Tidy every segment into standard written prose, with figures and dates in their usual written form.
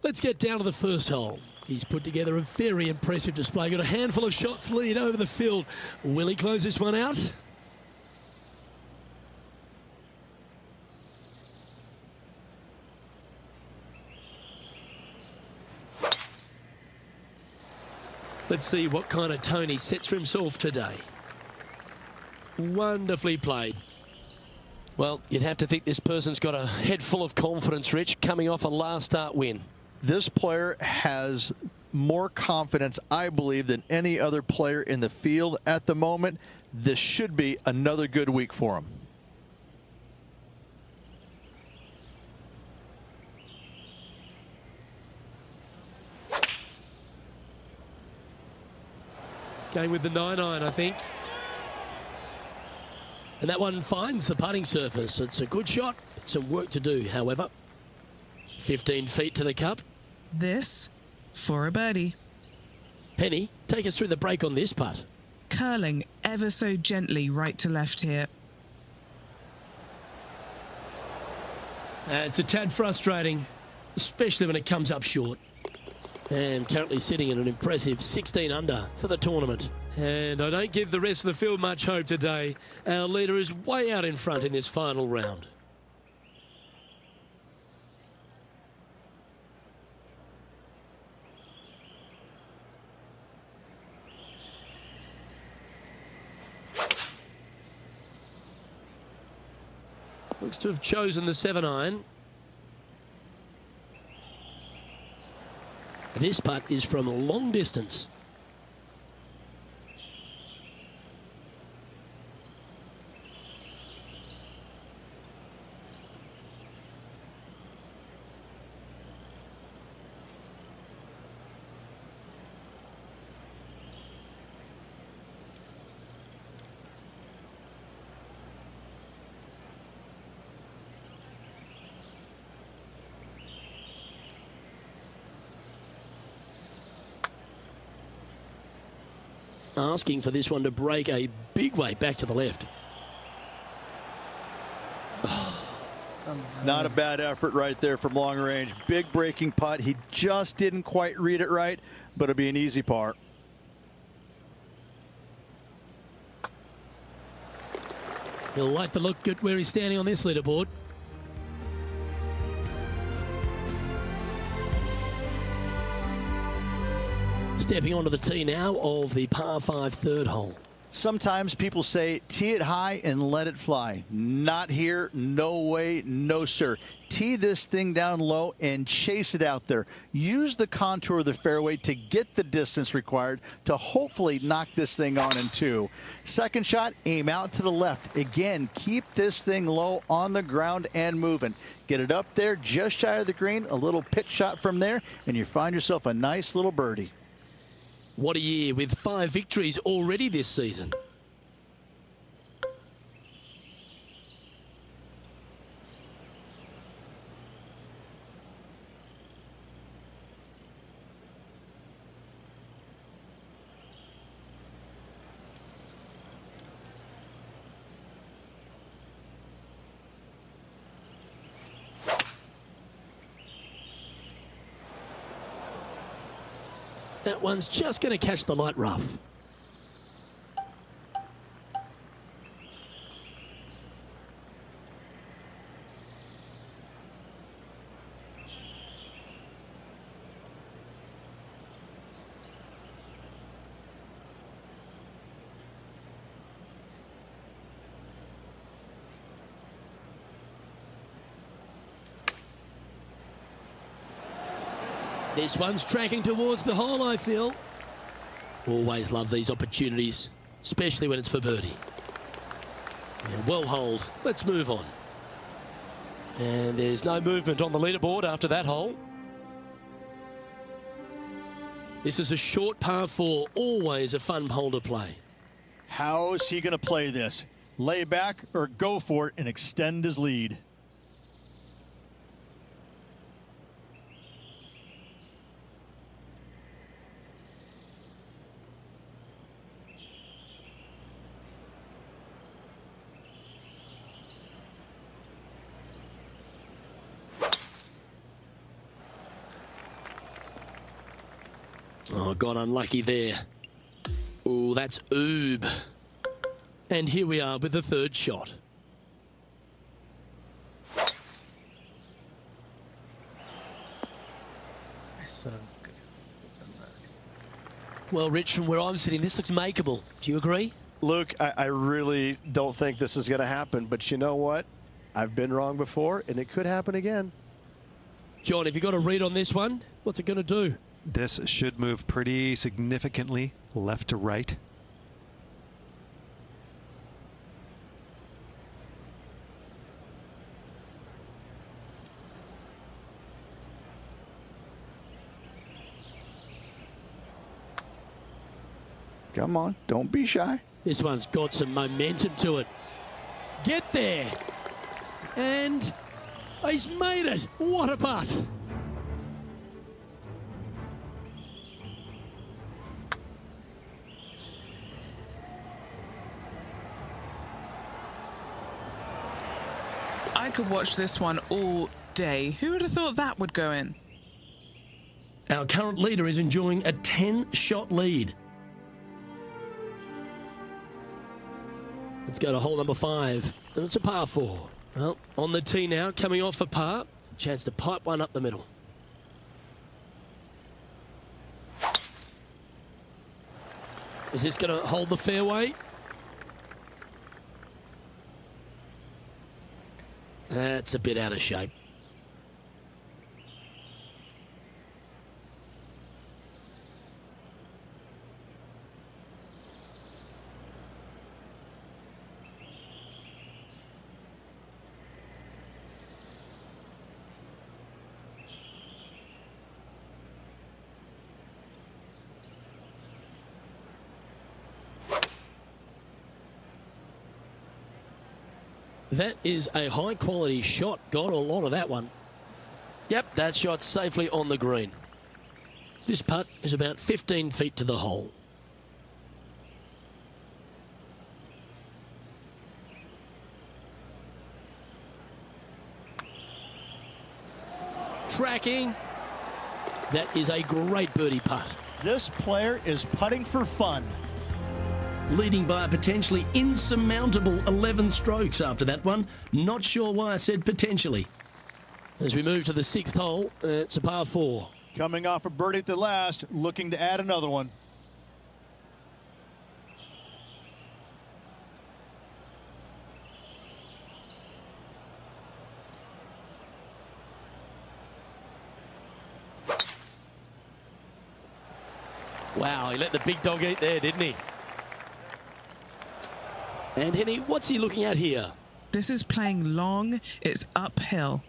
Let's get down to the first hole. He's put together a very impressive display. Got a handful of shots lead over the field. Will he close this one out? Let's see what kind of tone he sets for himself today. Wonderfully played. Well, you'd have to think this person's got a head full of confidence, Rich, coming off a last start win. This player has more confidence, I believe, than any other player in the field at the moment. This should be another good week for him. Going with the 9-iron, I think. And that one finds the putting surface. It's a good shot. It's some work to do, however. 15 feet to the cup. This for a birdie. Penny, take us through the break on this putt. Curling ever so gently right to left here. It's a tad frustrating, especially when it comes up short. And currently sitting in an impressive 16 under for the tournament. And I don't give the rest of the field much hope today. Our leader is way out in front in this final round. Looks to have chosen the 7-iron. This putt is from a long distance. Asking for this one to break a big way back to the left. Not a bad effort right there from long range. Big breaking putt. He just didn't quite read it right, but it'll be an easy par. He'll like the look at where he's standing on this leaderboard. Stepping onto the tee now of the par 5 third hole. Sometimes people say tee it high and let it fly. Not here. No way. No sir. Tee this thing down low and chase it out there. Use the contour of the fairway to get the distance required to hopefully knock this thing on in two. Second shot, aim out to the left. Again, keep this thing low on the ground and moving. Get it up there just shy of the green. A little pitch shot from there and you find yourself a nice little birdie. What a year with 5 victories already this season. That one's just going to catch the light rough. This one's tracking towards the hole, I feel. Always love these opportunities, especially when it's for birdie. Yeah, well holed. Let's move on. And there's no movement on the leaderboard after that hole. This is a short par 4, always a fun hole to play. How is he going to play this? Lay back or go for it and extend his lead? Oh, got unlucky there. Oh, that's oob. And here we are with the third shot. Well, Rich, from where I'm sitting, this looks makeable. Do you agree? Luke, I really don't think this is going to happen, but you know what? I've been wrong before, and it could happen again. John, have you got a read on this one? What's it going to do? This should move pretty significantly left to right. Come on, don't be shy. This one's got some momentum to it. Get there. And he's made it. What a putt. I could watch this one all day. Who would have thought that would go in? Our current leader is enjoying a 10-shot lead. Let's go to hole number 5, and it's a par 4. Well, on the tee now, coming off a par. Chance to pipe one up the middle. Is this going to hold the fairway? That's a bit out of shape. That is a high-quality shot. Got a lot of that one. Yep, that shot safely on the green. This putt is about 15 feet to the hole. Tracking. That is a great birdie putt. This player is putting for fun. Leading by a potentially insurmountable 11 strokes after that one. Not sure why I said potentially. As we move to the 6th hole, it's a par 4. Coming off a birdie at the last, looking to add another one. Wow, he let the big dog eat there, didn't he? And Henny, what's he looking at here? This is playing long. It's uphill.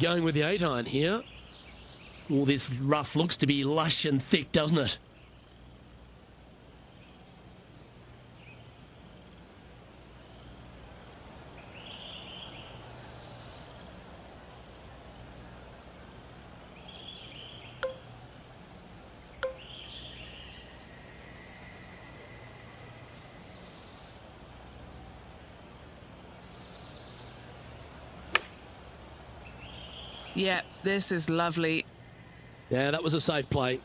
Going with the 8-iron here. All this rough looks to be lush and thick, doesn't it? Yeah, this is lovely. Yeah, that was a safe play.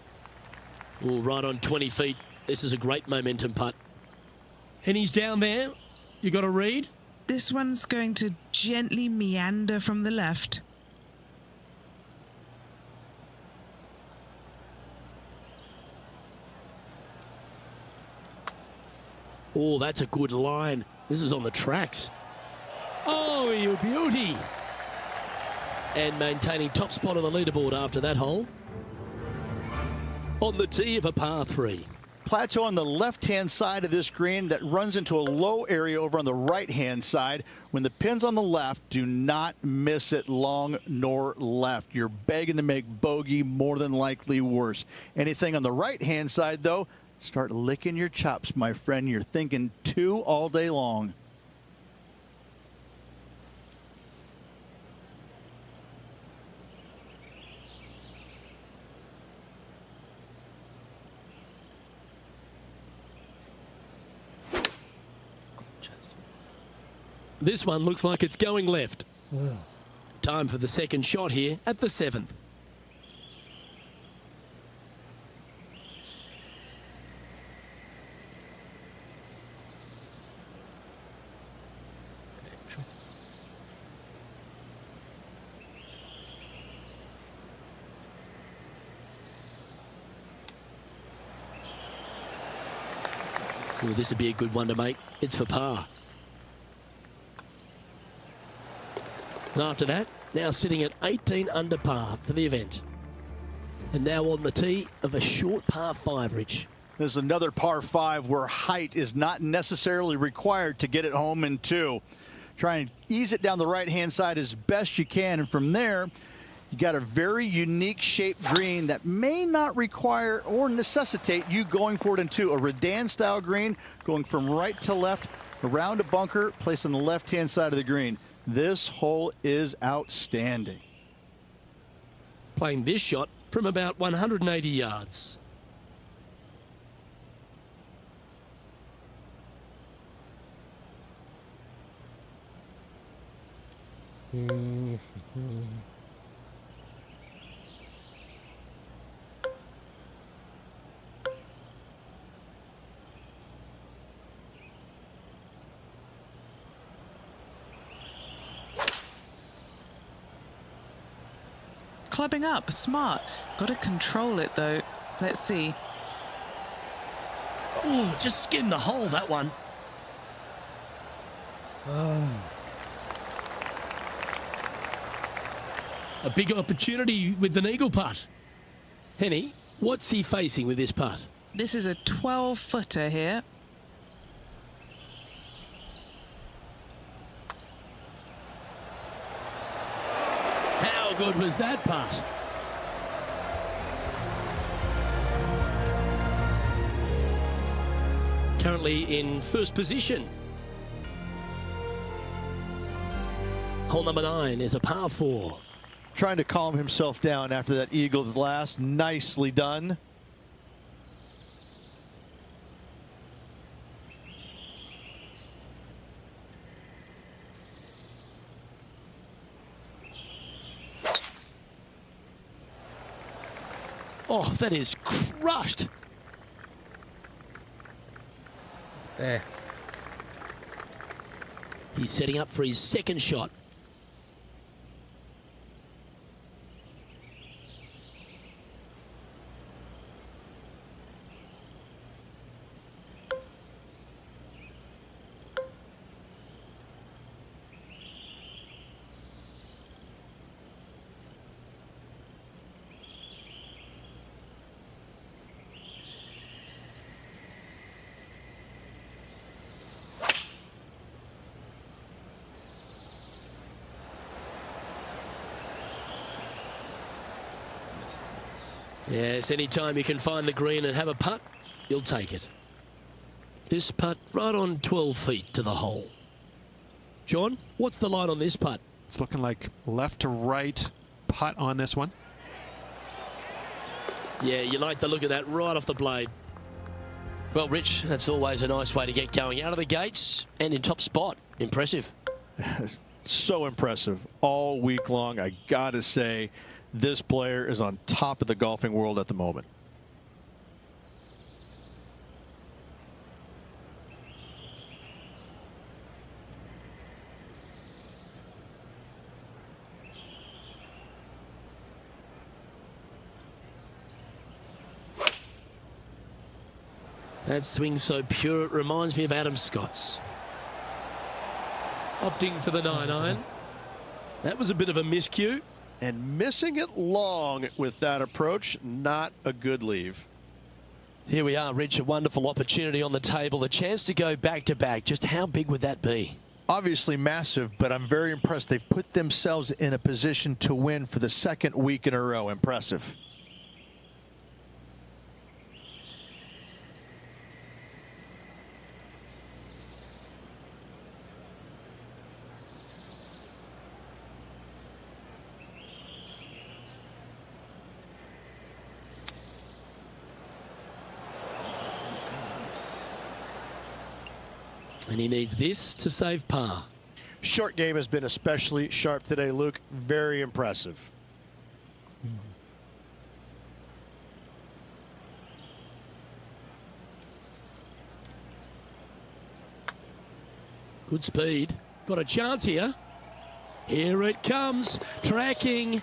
Oh, right on 20 feet. This is a great momentum putt. Henny's down there. You got a read? This one's going to gently meander from the left. Oh, that's a good line. This is on the tracks. Oh, you beauty. And maintaining top spot on the leaderboard after that hole. On the tee of a par 3. Plateau on the left-hand side of this green that runs into a low area over on the right-hand side. When the pin's on the left, do not miss it long nor left. You're begging to make bogey, more than likely worse. Anything on the right-hand side, though, start licking your chops, my friend. You're thinking 2 all day long. This one looks like it's going left. Time for the second shot here at the 7th. Well, this would be a good one to make. It's for par. And after that, now sitting at 18 under par for the event. And now on the tee of a short par 5, Rich. There's another par 5 where height is not necessarily required to get it home in 2. Try and ease it down the right-hand side as best you can. And from there, you got a very unique shaped green that may not require or necessitate you going for it in 2. A Redan-style green going from right to left around a bunker placed on the left-hand side of the green. This hole is outstanding. Playing this shot from about 180 yards. Clubbing up, smart. Got to control it though. Let's see. Oh, just skinned the hole, that one. A big opportunity with an eagle putt. Henny, what's he facing with this putt? This is a 12-footer here. How good was that putt? Currently in first position. Hole number 9 is a par 4. Trying to calm himself down after that eagle's last. Nicely done. Oh, that is crushed. There. He's setting up for his second shot. Yes, anytime you can find the green and have a putt, you'll take it. This putt right on 12 feet to the hole. John, what's the line on this putt? It's looking like left to right putt on this one. Yeah, you like the look of that right off the blade. Well, Rich, that's always a nice way to get going out of the gates and in top spot. Impressive. So impressive all week long. I gotta say, this player is on top of the golfing world at the moment. That swing so pure, it reminds me of Adam Scott's. Opting for the 9-iron. That was a bit of a miscue. And missing it long with that approach, not a good leave. Here we are, Rich. A wonderful opportunity on the table. The chance to go back-to-back. Just how big would that be? Obviously massive, but I'm very impressed. They've put themselves in a position to win for the second week in a row. Impressive. And he needs this to save par. Short game has been especially sharp today, Luke. Very impressive. Good speed. Got a chance here. Here it comes. Tracking.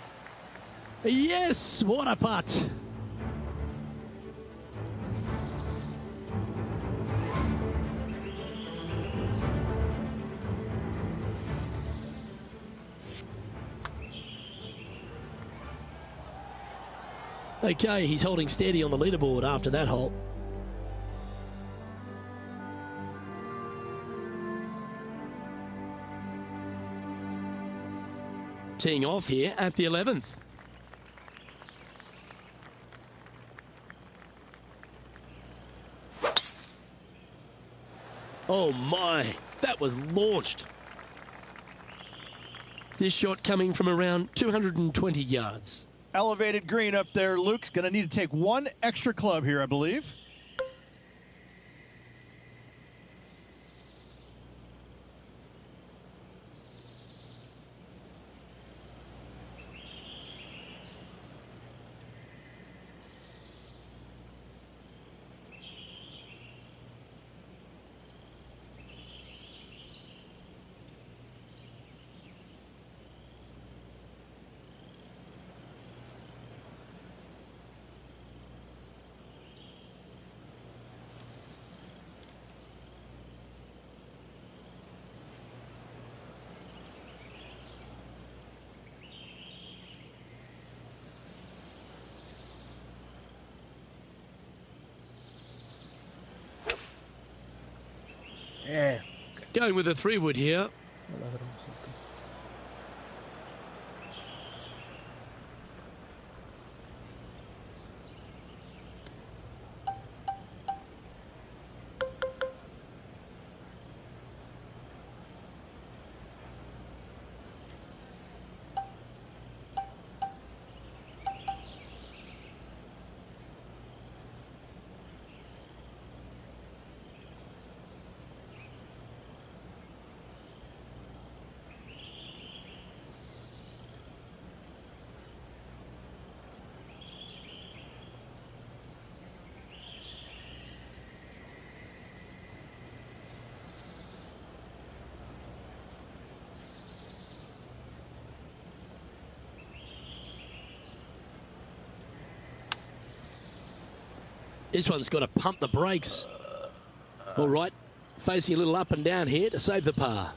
Yes, what a putt. Okay, he's holding steady on the leaderboard after that hole. Teeing off here at the 11th. Oh my, that was launched. This shot coming from around 220 yards. Elevated green up there, Luke. Going to need to take one extra club here, I believe. Yeah. Going with a 3-wood here. This one's got to pump the brakes. All right, facing a little up and down here to save the par.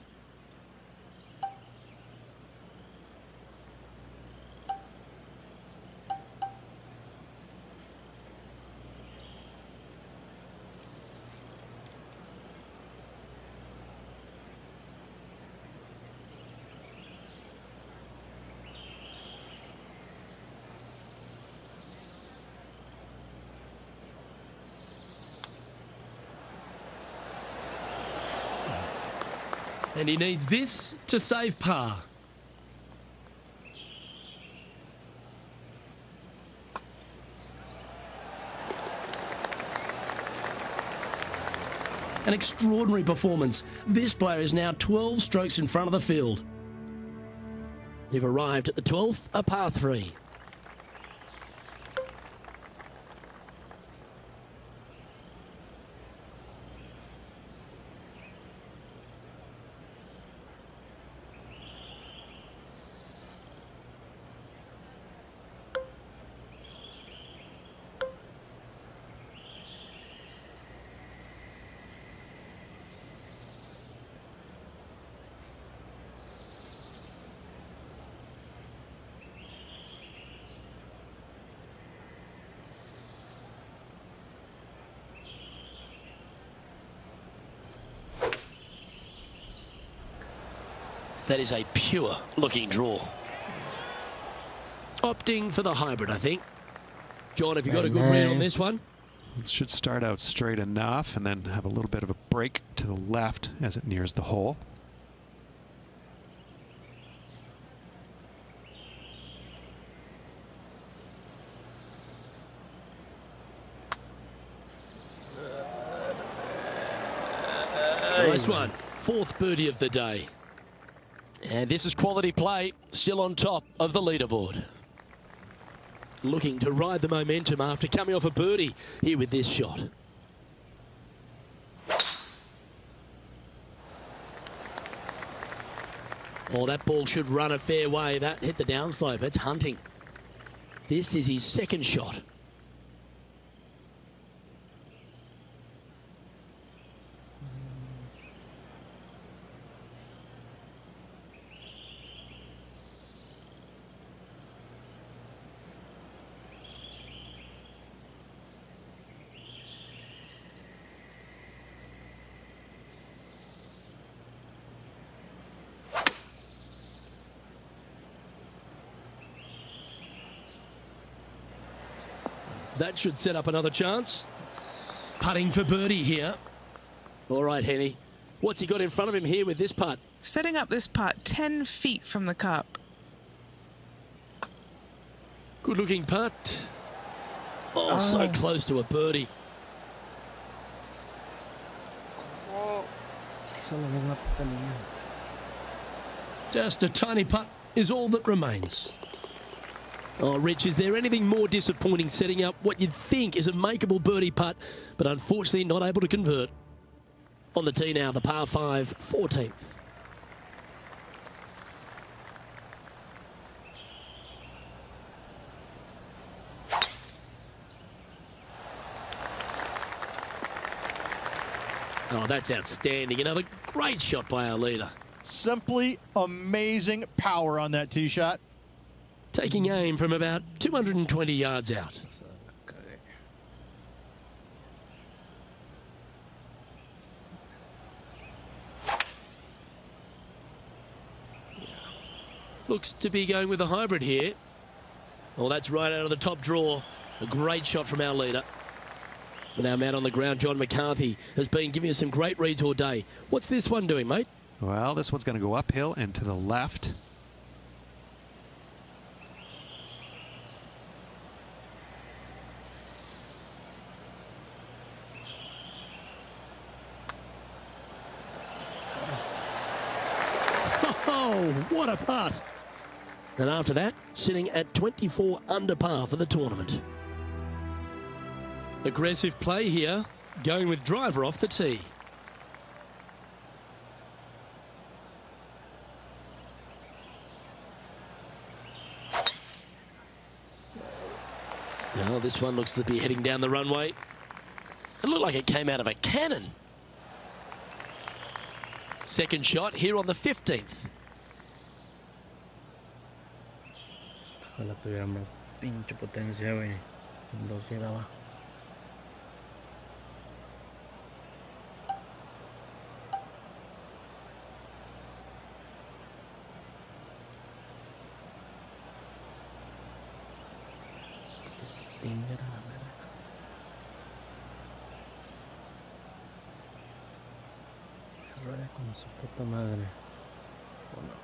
And he needs this to save par. An extraordinary performance. This player is now 12 strokes in front of the field. You've arrived at the 12th, a par 3. That is a pure looking draw. Opting for the hybrid, I think. John, have you got a good read on this one? It should start out straight enough and then have a little bit of a break to the left as it nears the hole. Nice one. Fourth birdie of the day. And this is quality play, still on top of the leaderboard. Looking to ride the momentum after coming off a birdie here with this shot. Oh, that ball should run a fair way. That hit the downslope. It's hunting. This is his second shot. That should set up another chance. Putting for birdie here. All right, Henny. What's he got in front of him here with this putt? Setting up this putt 10 feet from the cup. Good looking putt. Oh, so close to a birdie. Just a tiny putt is all that remains. Oh, Rich, is there anything more disappointing setting up what you'd think is a makeable birdie putt, but unfortunately not able to convert? On the tee now, the par 5, 14th. Oh, that's outstanding. Another great shot by our leader. Simply amazing power on that tee shot. Taking aim from about 220 yards out. Looks to be going with a hybrid here. Well, that's right out of the top draw. A great shot from our leader. And our man on the ground, John McCarthy, has been giving us some great reads all day. What's this one doing, mate? Well, this one's going to go uphill and to the left. Oh, what a putt. And after that, sitting at 24 under par for the tournament. Aggressive play here, going with driver off the tee. Now this one looks to be heading down the runway. It looked like it came out of a cannon. Second shot here on the 15th. Ojalá tuviera más pinche potencia, güey. Los llegaba. Stinger a la verga. Que rueda con su puta madre. ¿O no?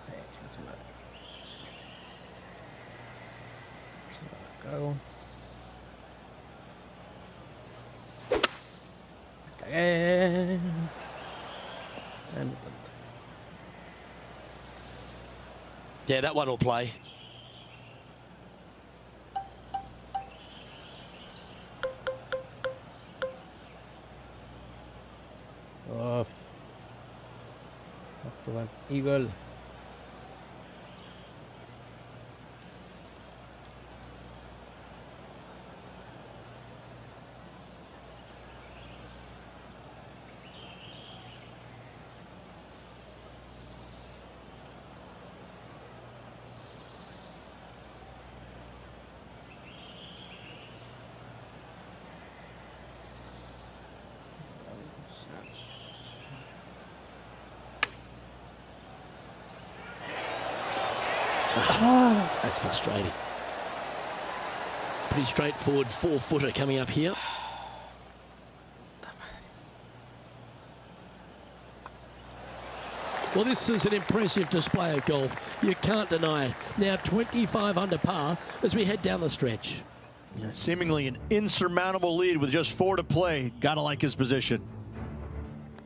Sí, chinga su madre. Se la cago. Me cagué. No tanto. Yeah, that one will play. Off. Back to back eagle. That's frustrating. Pretty straightforward 4-footer coming up here. Well, this is an impressive display of golf. You can't deny it. Now 25 under par as we head down the stretch. Yeah, seemingly an insurmountable lead with just 4 to play. Gotta like his position.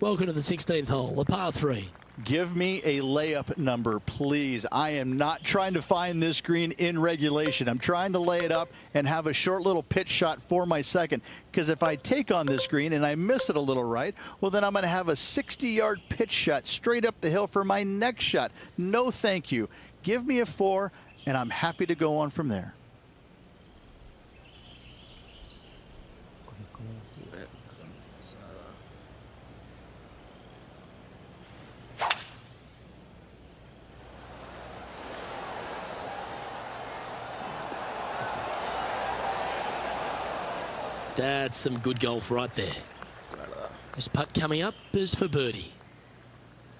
Welcome to the 16th hole, the par 3. Give me a layup number, please. I am not trying to find this green in regulation. I'm trying to lay it up and have a short little pitch shot for my second. Because if I take on this green and I miss it a little right, well, then I'm going to have a 60-yard pitch shot straight up the hill for my next shot. No, thank you. Give me a 4, and I'm happy to go on from there. That's some good golf right there. This putt coming up is for birdie.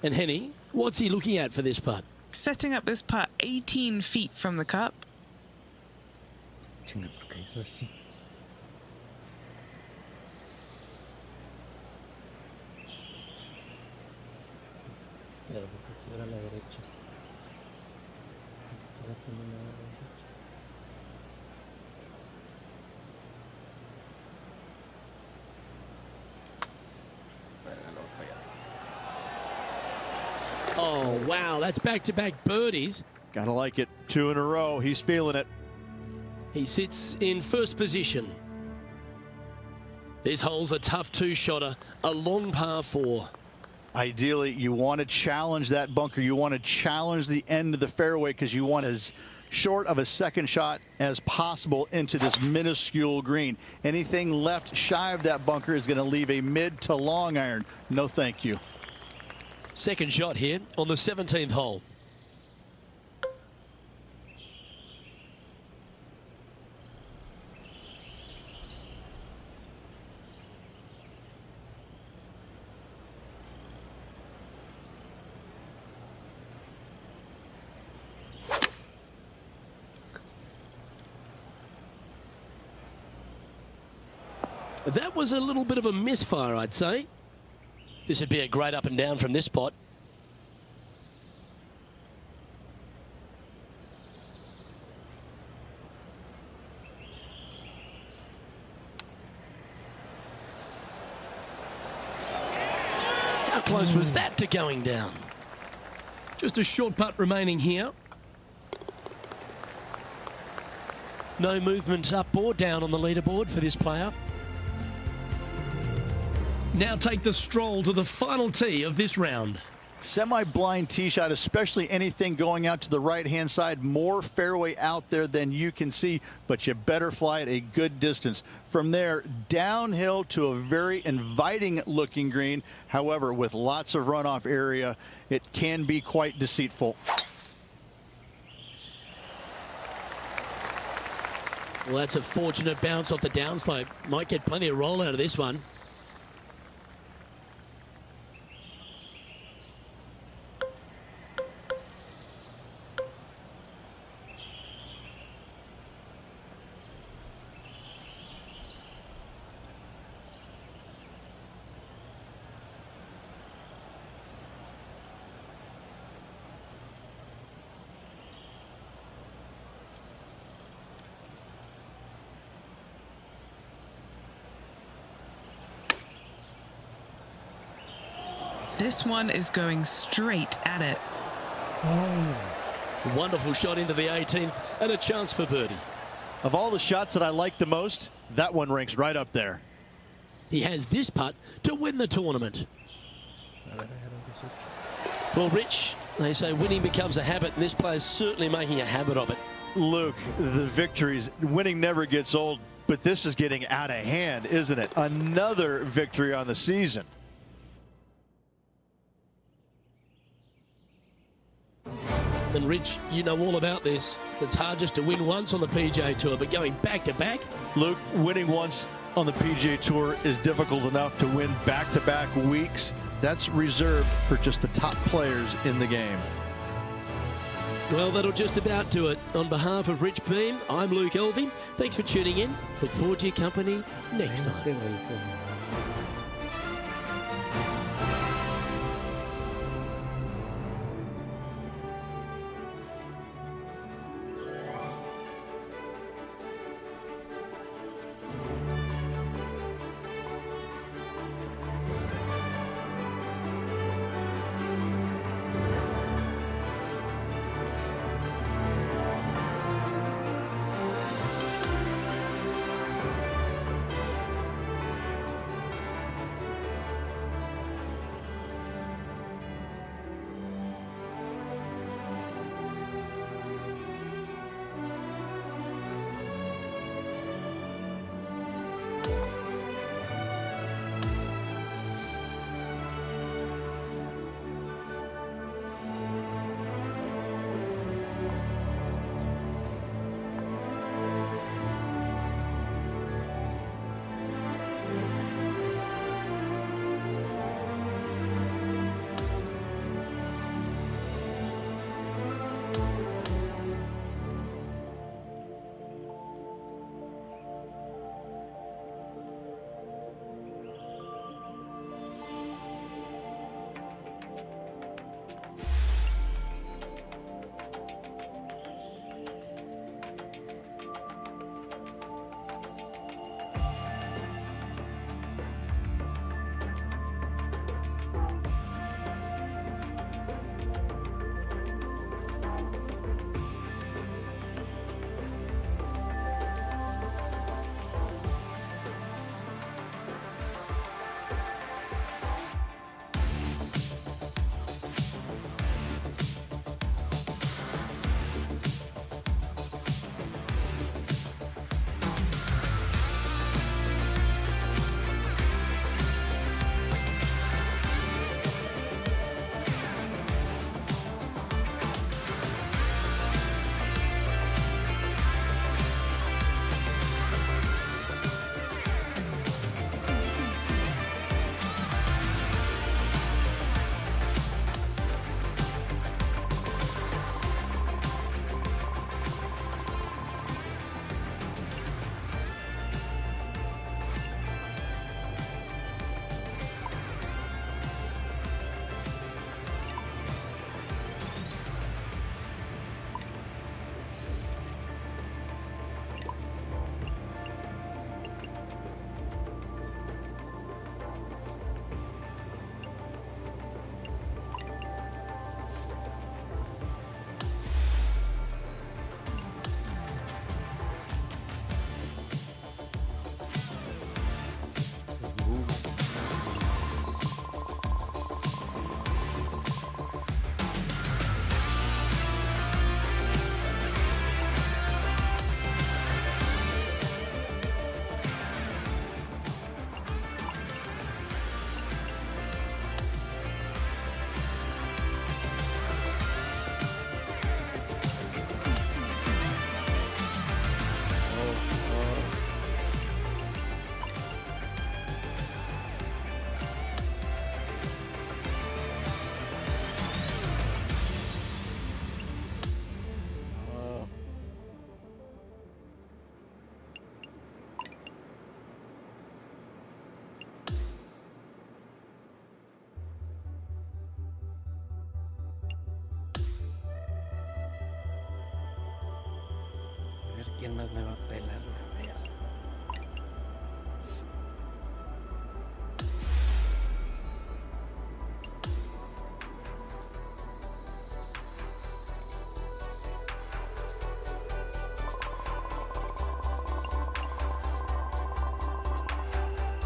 And Henny, what's he looking at for this putt? Setting up this putt 18 feet from the cup. Chinga, ¿por qué hizo así? Pero porque quiero a la derecha. Ni siquiera tiene nada a la derecha. Oh, wow, that's back-to-back birdies. Gotta like it. 2 in a row. He's feeling it. He sits in first position. This hole's a tough 2-shotter, a long par 4. Ideally, you want to challenge that bunker. You want to challenge the end of the fairway because you want as short of a second shot as possible into this minuscule green. Anything left shy of that bunker is going to leave a mid to long iron. No, thank you. Second shot here on the 17th hole. That was a little bit of a misfire, I'd say. This would be a great up and down from this spot. How close was that to going down? Just a short putt remaining here. No movement up or down on the leaderboard for this player. Now take the stroll to the final tee of this round. Semi-blind tee shot, especially anything going out to the right-hand side. More fairway out there than you can see, but you better fly it a good distance. From there, downhill to a very inviting-looking green. However, with lots of runoff area, it can be quite deceitful. Well, that's a fortunate bounce off the downslope. Might get plenty of roll out of this one. This one is going straight at it. Wonderful shot into the 18th and a chance for birdie. Of all the shots that I like the most, that one ranks right up there. He has this putt to win the tournament. Well, Rich, they say winning becomes a habit, and this player's certainly making a habit of it. Luke, the victories, winning never gets old, but this is getting out of hand, isn't it? Another victory on the season. And Rich, you know all about this. It's hard just to win once on the PGA Tour, but going back-to-back. Luke, winning once on the PGA Tour is difficult enough to win back-to-back weeks. That's reserved for just the top players in the game. Well, that'll just about do it. On behalf of Rich Beam, I'm Luke Elvey. Thanks for tuning in. Look forward to your company next time. Qué rico. ¿Quién más me va a pelar?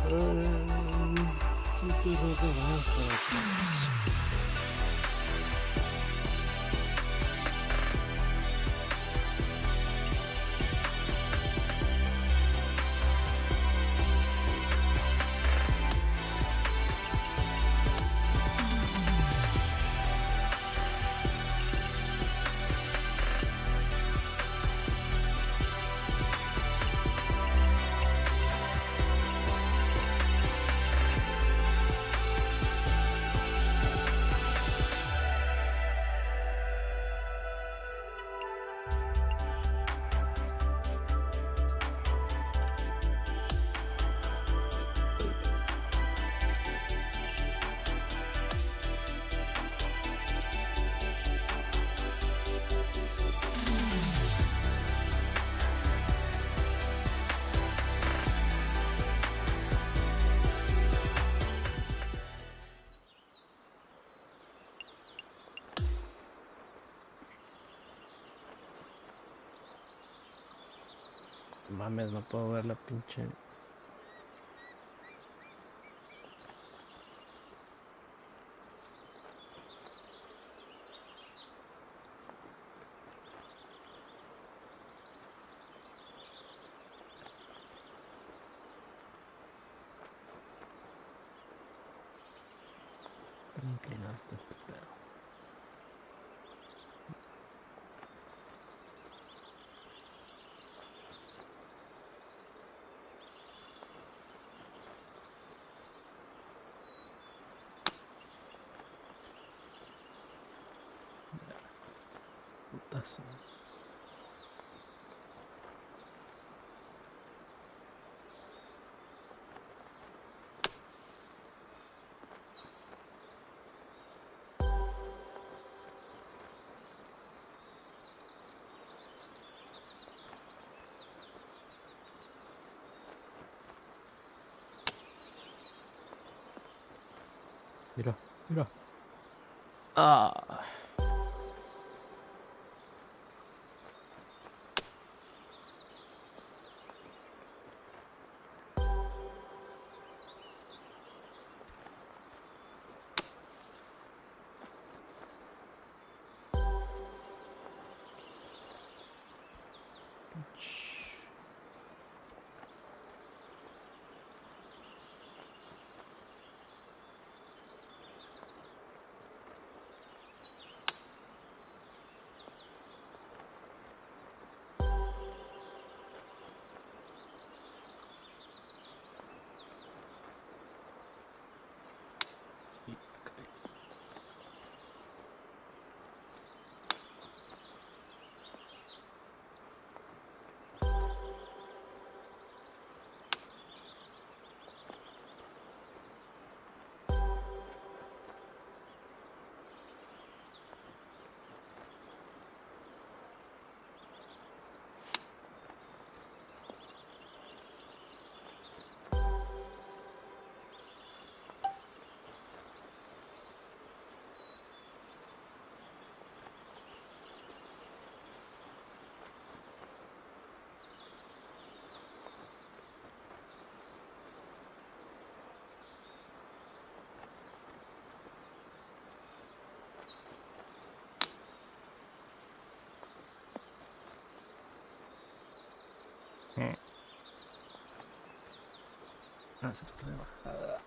A ver. Mames, no puedo ver la pinche. Tan inclinado está este pedo. Putazo. Mira, mira. Ah. Ah, esto está de bajada.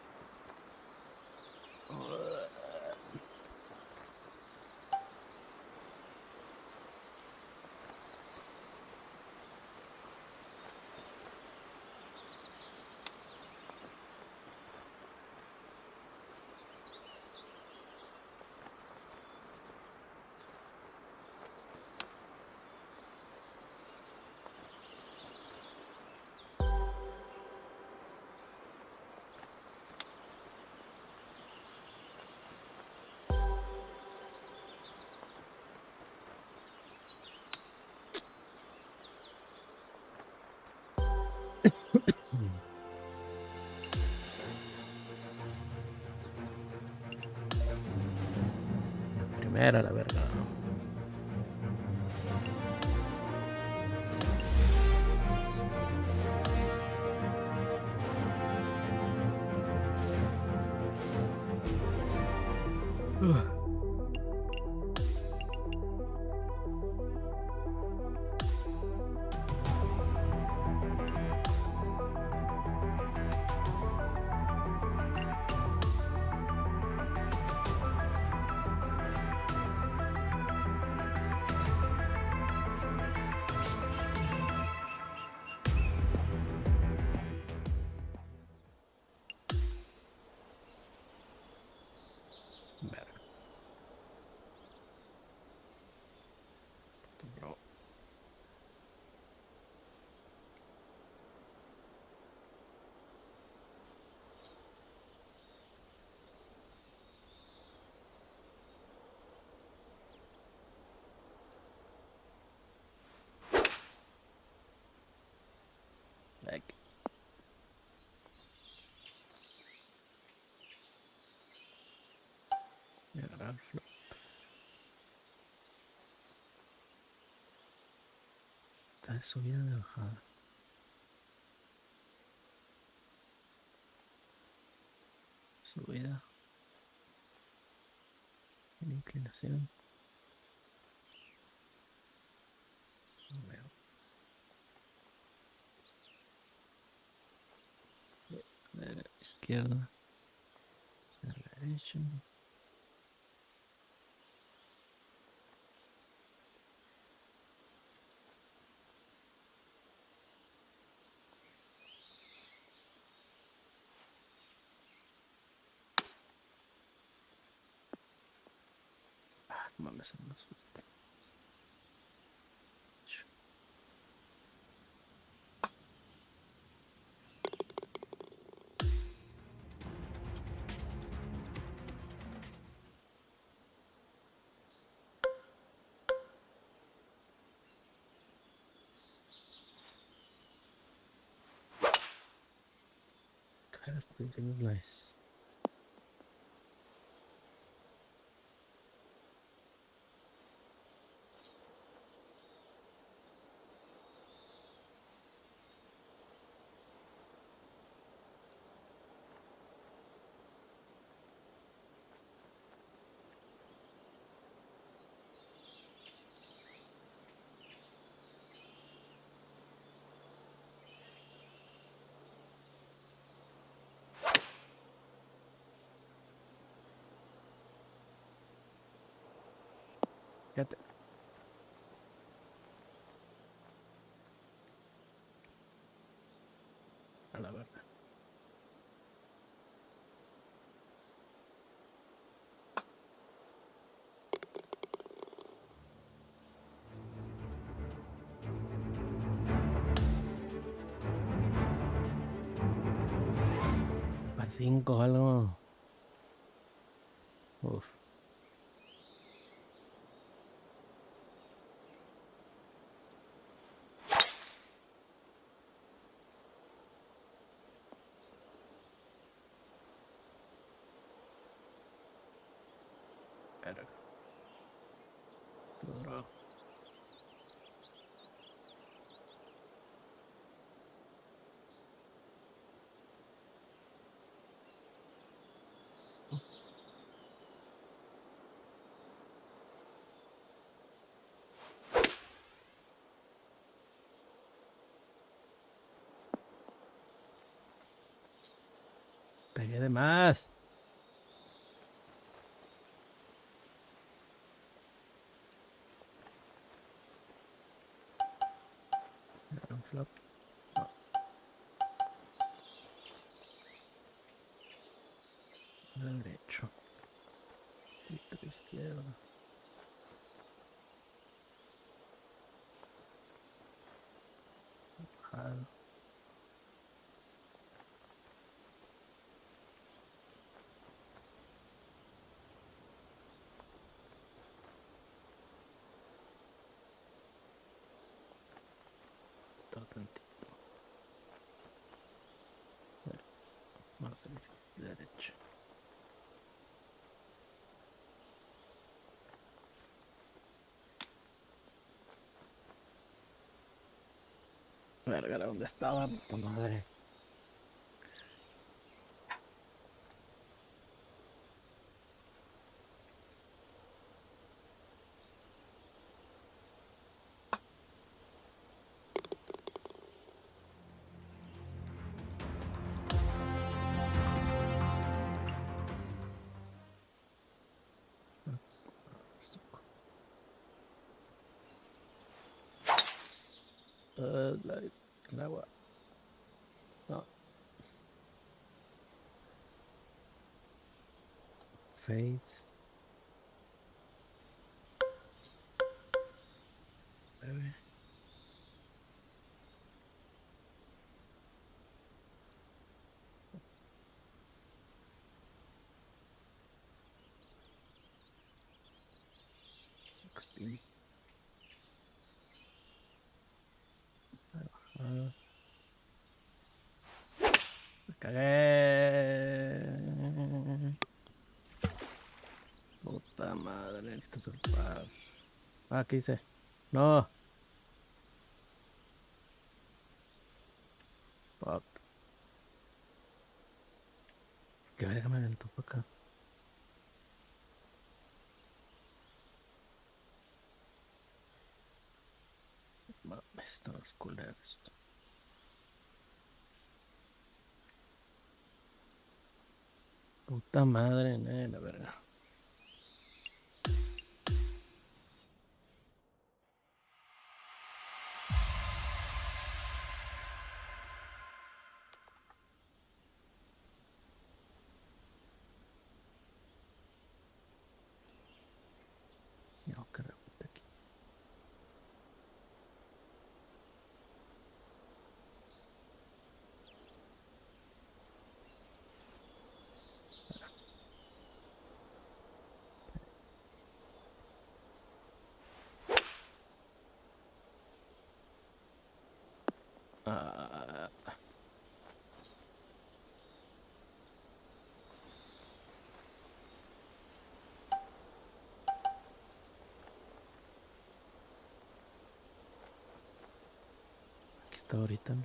La primera, la verga. Verga. Bro. Like. Llegará al flop. Está de subida de bajada. Subida. En inclinación. No veo. Sí, de la izquierda. A la derecha. Ah, no mames, es más fuerte. Casting is nice. Fíjate. A la verga. Para 5 algo. Uf. Verga. Todo droga. Pegué de más. Un flop. No. Al derecho. Y a la izquierda. Bajado. Otro tantito. Sí. Más a la derecha. Verga, ¿dónde estaba? Puta madre. El agua. No. Faith. Bebe. XP. Me cagué. Puta madre, necesito salvar. Ah, ¿qué hice? No. Fuck. Que verga me aventó para acá. Mames, esto no es culero esto. Puta madre, la verga. Sí, no, que rebote aquí. Ah, aquí está ahorita, ¿no?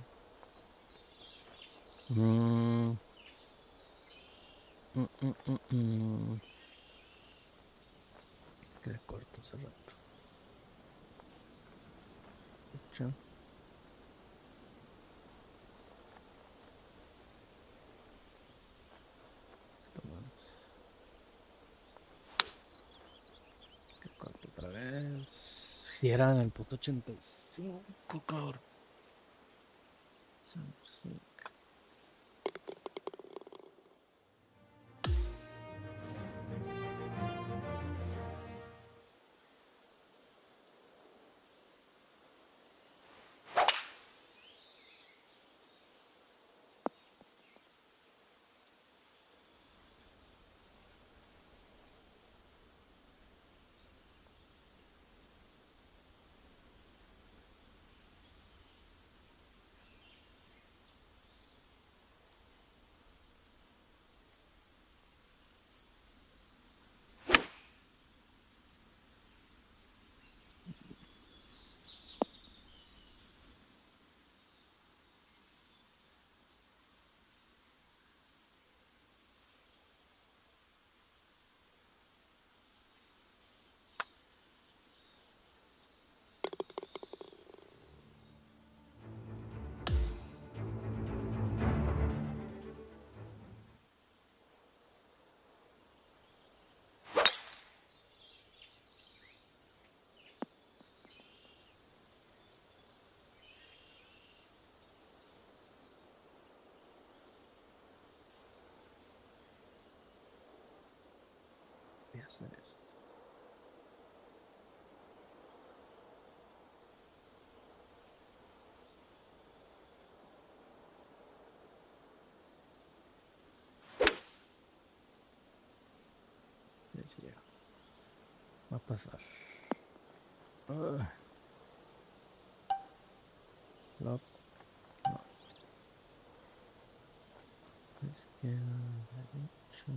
Mm, mm. Quedé corto hace rato. Hecho. Tomamos. Qué corto otra vez. Si era en el puto 85, cabrón. Sí. Voy a hacer esto. Sí, ya. Va a pasar. Flop. No. Izquierda, derecho.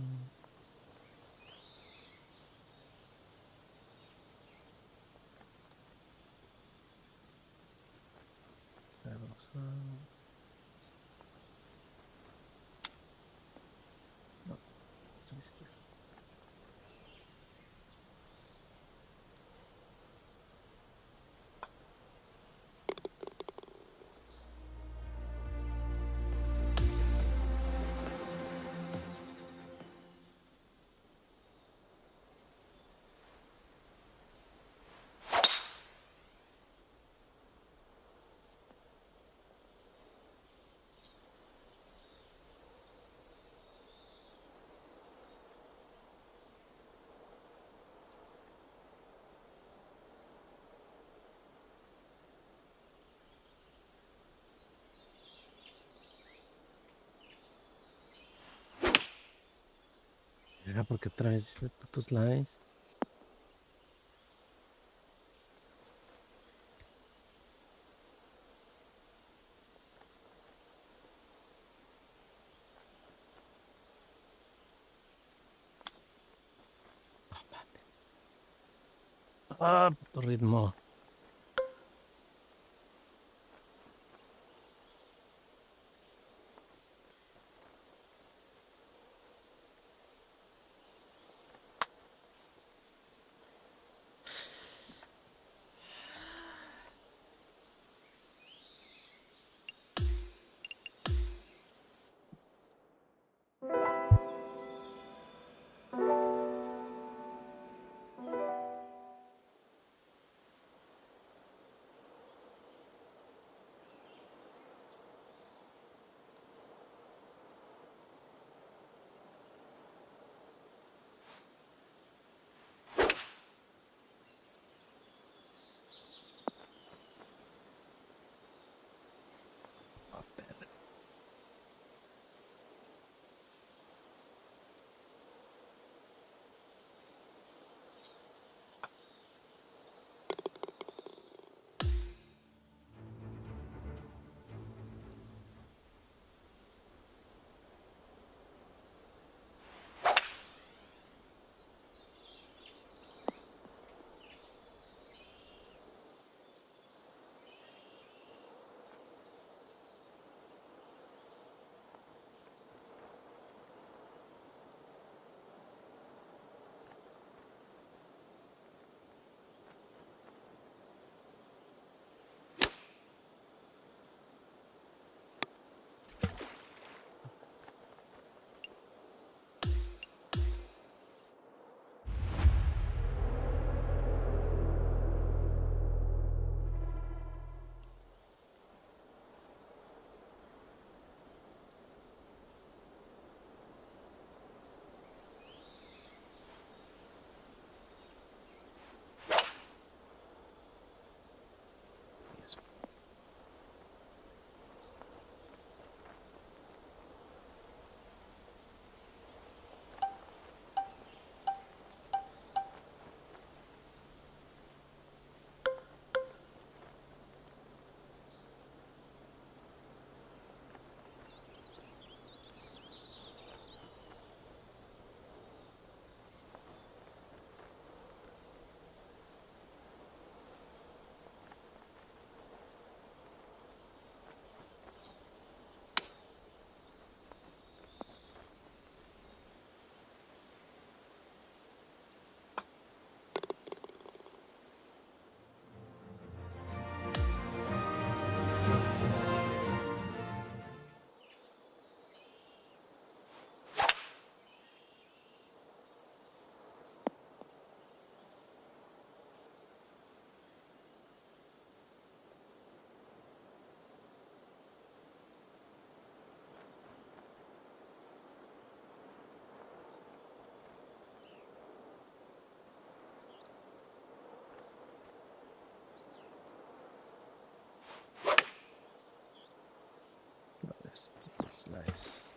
Rebajado. No, es a la izquierda. Verga, ¿por qué traes esos putos slides? No mames. Ah, puto ritmo. Nice.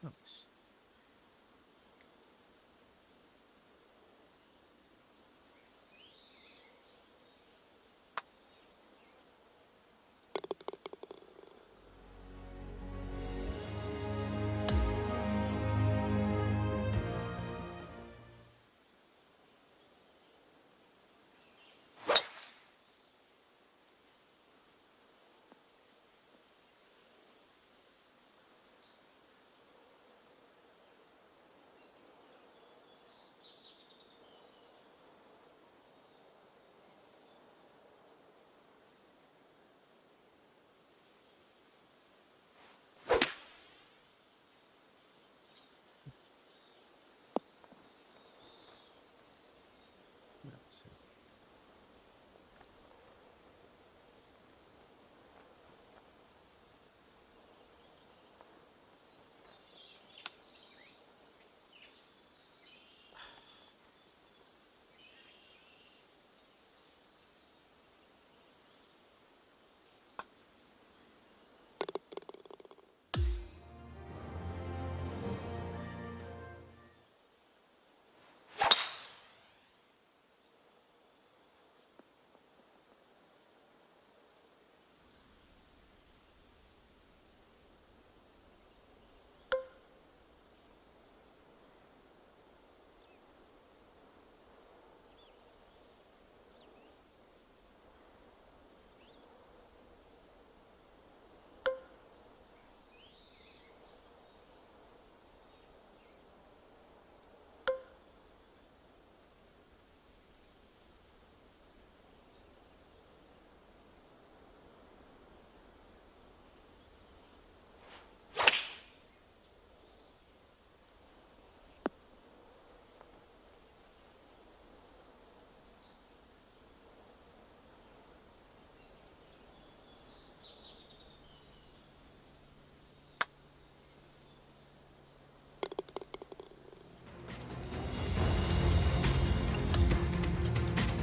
Nice. That's it.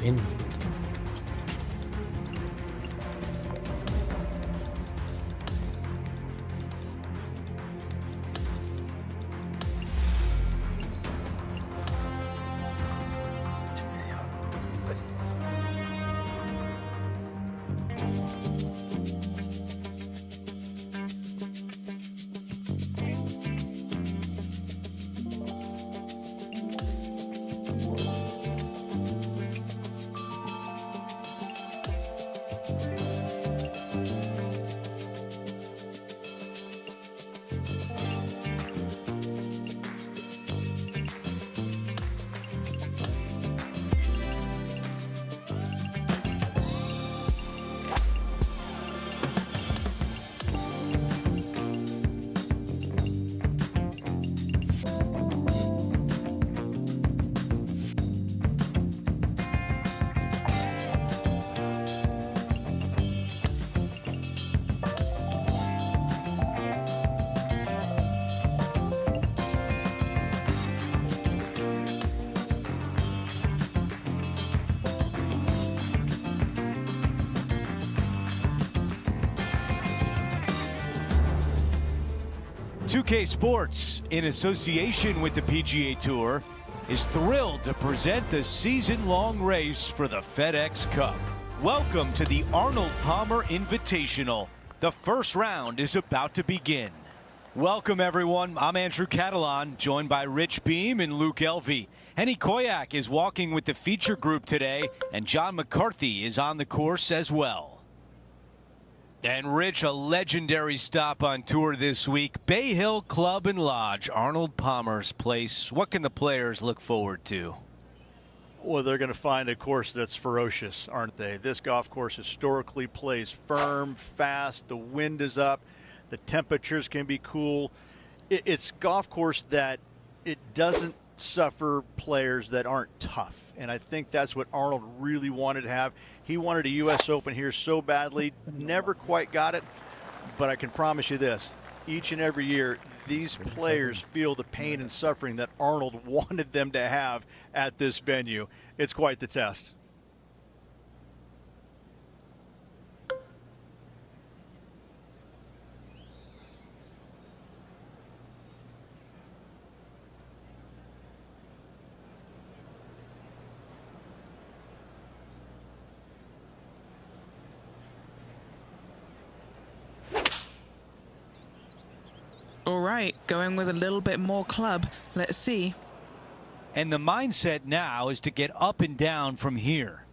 Fin. 2K Sports, in association with the PGA Tour, is thrilled to present the season-long race for the FedEx Cup. Welcome to the Arnold Palmer Invitational. The first round is about to begin. Welcome, everyone. I'm Andrew Catalan, joined by Rich Beam and Luke Elvey. Henny Koyak is walking with the feature group today, and John McCarthy is on the course as well. And Rich, a legendary stop on tour this week. Bay Hill Club and Lodge, Arnold Palmer's place. What can the players look forward to? Well, they're going to find a course that's ferocious, aren't they? This golf course historically plays firm, fast. The wind is up. The temperatures can be cool. It's a golf course that it doesn't suffer players that aren't tough. And I think that's what Arnold really wanted to have. He wanted a U.S. Open here so badly, never quite got it. But I can promise you this, each and every year, these players feel the pain and suffering that Arnold wanted them to have at this venue. It's quite the test. All right, going with a little bit more club. Let's see. And the mindset now is to get up and down from here.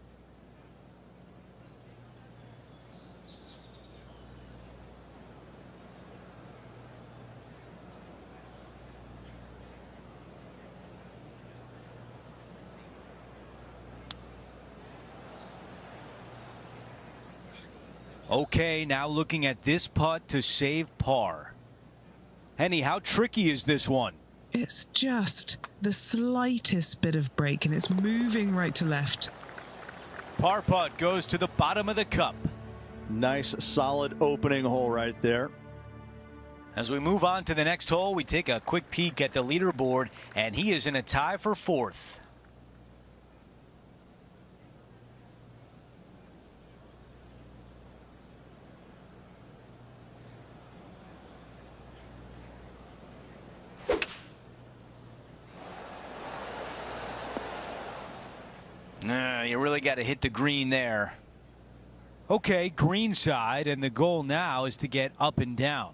Okay, now looking at this putt to save par. Henny, how tricky is this one? It's just the slightest bit of break, and it's moving right to left. Par putt goes to the bottom of the cup. Nice, solid opening hole right there. As we move on to the next hole, we take a quick peek at the leaderboard, and he is in a tie for fourth. You really got to hit the green there. Okay, green side, and the goal now is to get up and down.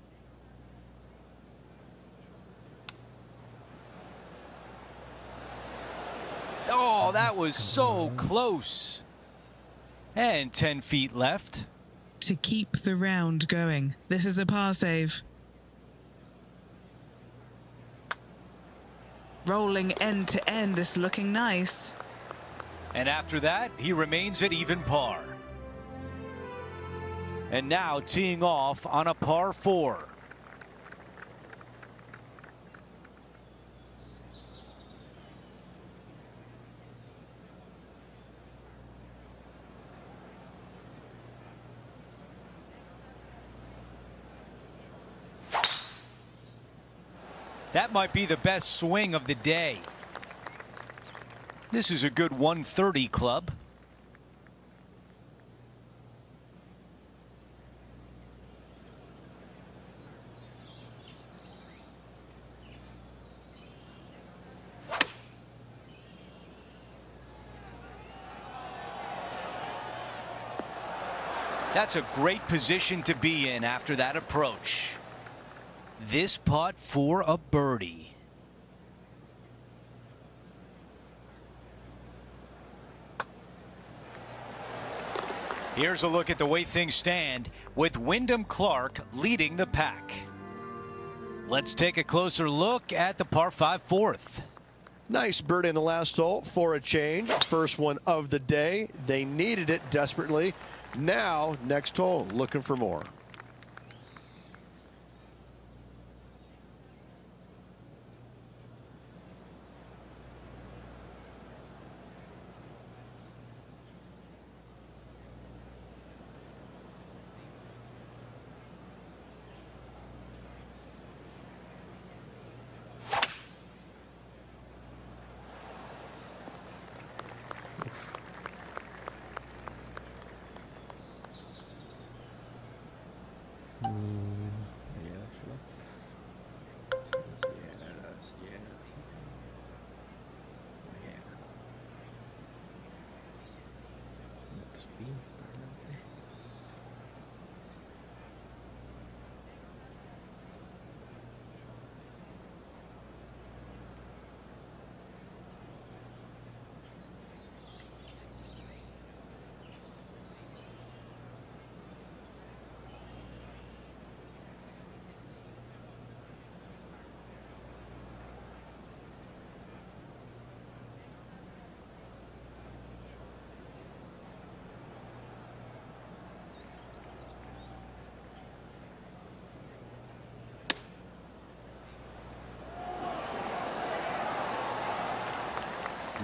Oh, that was so close. And 10 feet left. To keep the round going. This is a par save. Rolling end to end, this looking nice. And after that, he remains at even par. And now teeing off on a par 4. That might be the best swing of the day. This is a good 130 club. That's a great position to be in after that approach. This putt for a birdie. Here's a look at the way things stand, with Wyndham Clark leading the pack. Let's take a closer look at the par 5 fourth. Nice birdie in the last hole for a change. First one of the day. They needed it desperately. Now, next hole, looking for more.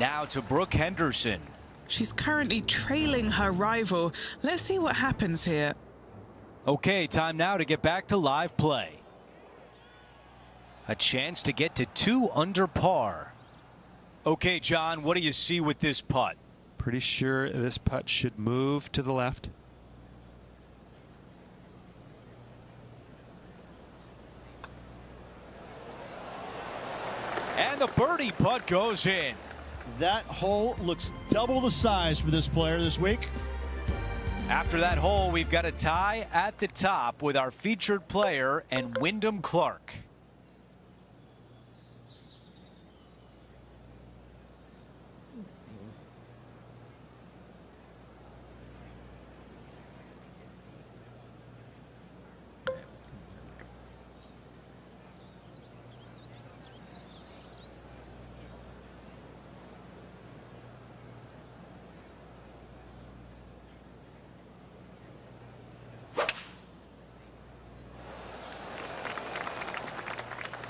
Now to Brooke Henderson. She's currently trailing her rival. Let's see what happens here. Okay, time now to get back to live play. A chance to get to 2 under par. Okay, John, what do you see with this putt? Pretty sure this putt should move to the left. And the birdie putt goes in. That hole looks double the size for this player this week. After that hole, we've got a tie at the top with our featured player and Wyndham Clark.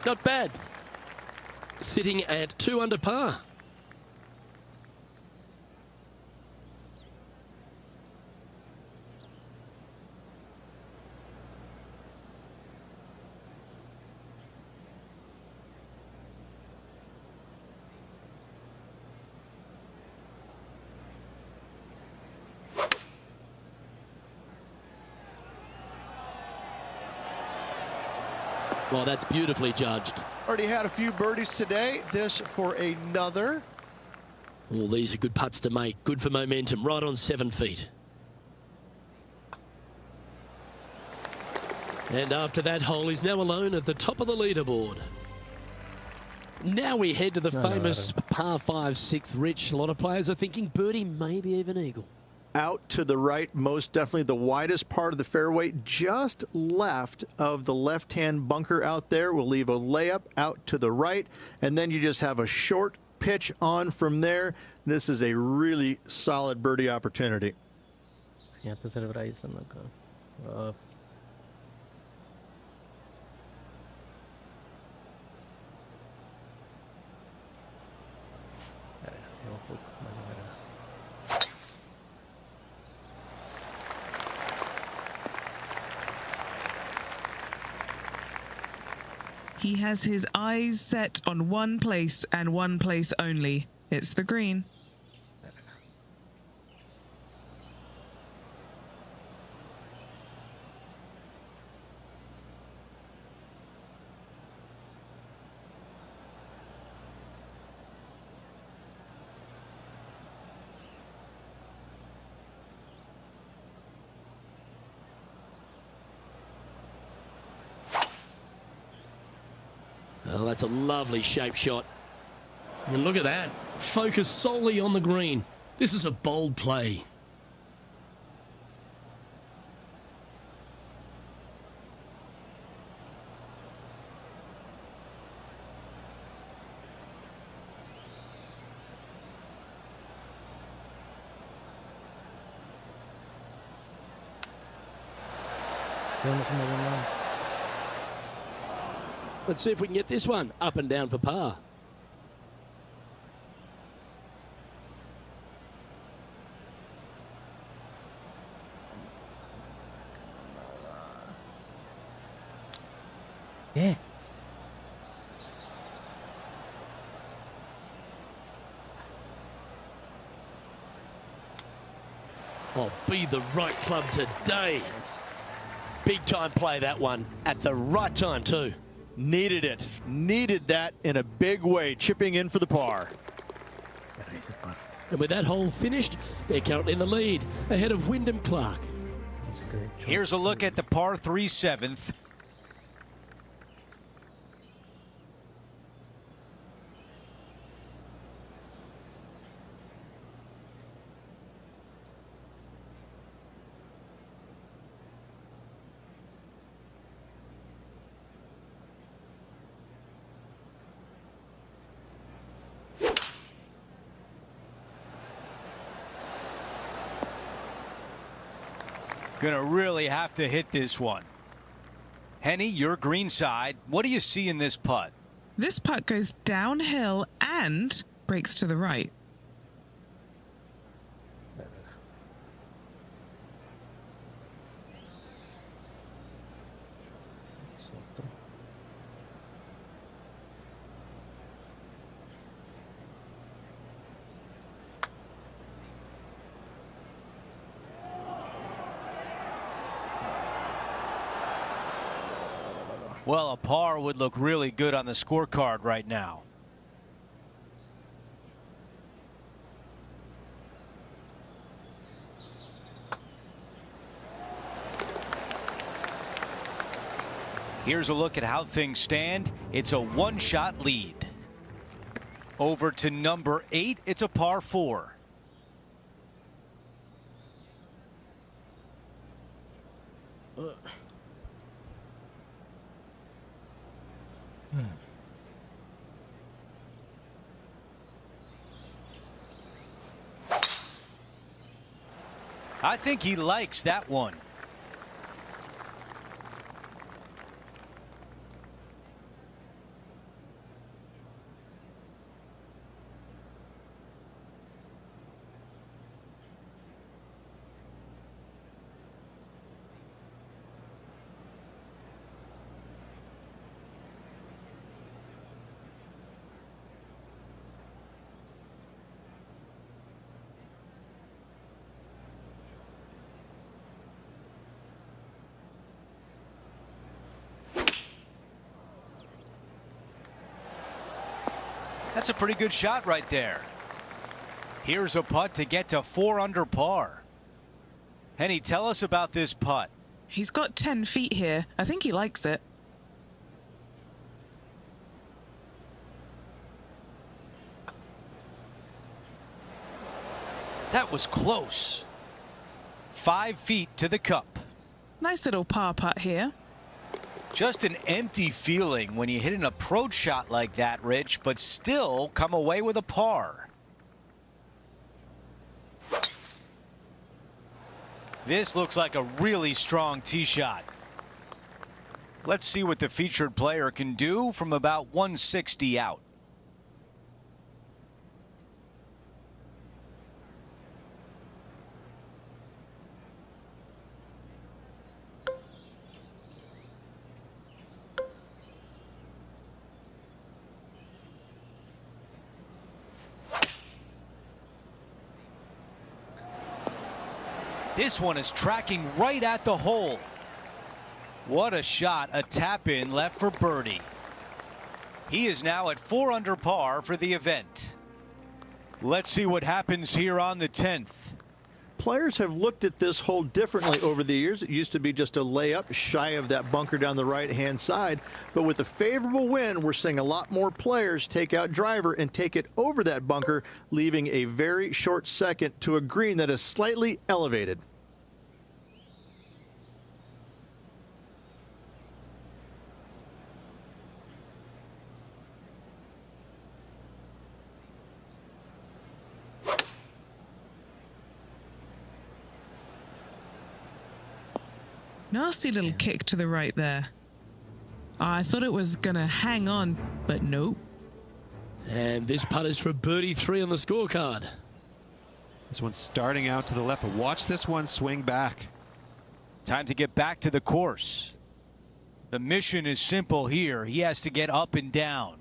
Not bad. Sitting at 2 under par. Well, that's beautifully judged. Already had a few birdies today. This for another. Well, these are good putts to make. Good for momentum. Right on 7 feet. And after that hole, he's now alone at the top of the leaderboard. Now we head to the famous par 5 6th. Rich, a lot of players are thinking birdie, maybe even eagle. Out to the right, most definitely the widest part of the fairway, just left of the left-hand bunker out there. We'll leave a layup out to the right, and then you just have a short pitch on from there. This is a really solid birdie opportunity. Ternyata surprise നമുക്ക്. He has his eyes set on one place and one place only. It's the green. Oh, that's a lovely shape shot. And look at that. Focus solely on the green. This is a bold play. Let's see if we can get this one up and down for par. Yeah. Oh, be the right club today. Big time play, that one. At the right time, too. Needed it. Needed that in a big way, chipping in for the par. And with that hole finished, they're currently in the lead, ahead of Wyndham Clark. Here's a look at the par 3 7th. Gonna really have to hit this one. Henny, your green side. What do you see in this putt? This putt goes downhill and breaks to the right. Well, a par would look really good on the scorecard right now. Here's a look at how things stand. It's a one-shot lead. Over to number 8. It's a par 4. I think he likes that one. That's a pretty good shot right there. Here's a putt to get to 4 under par. Henny, tell us about this putt. He's got 10 feet here. I think he likes it. That was close. 5 feet to the cup. Nice little par putt here. Just an empty feeling when you hit an approach shot like that, Rich, but still come away with a par. This looks like a really strong tee shot. Let's see what the featured player can do from about 160 out. This one is tracking right at the hole. What a shot. A tap in left for birdie. He is now at 4 under par for the event. Let's see what happens here on the 10th. Players have looked at this hole differently over the years. It used to be just a layup shy of that bunker down the right-hand side. But with a favorable wind, we're seeing a lot more players take out driver and take it over that bunker, leaving a very short second to a green that is slightly elevated. Nasty little kick to the right there. I thought it was gonna hang on, but nope. And this putt is for birdie 3 on the scorecard. This one's starting out to the left, but watch this one swing back. Time to get back to the course. The mission is simple here. He has to get up and down.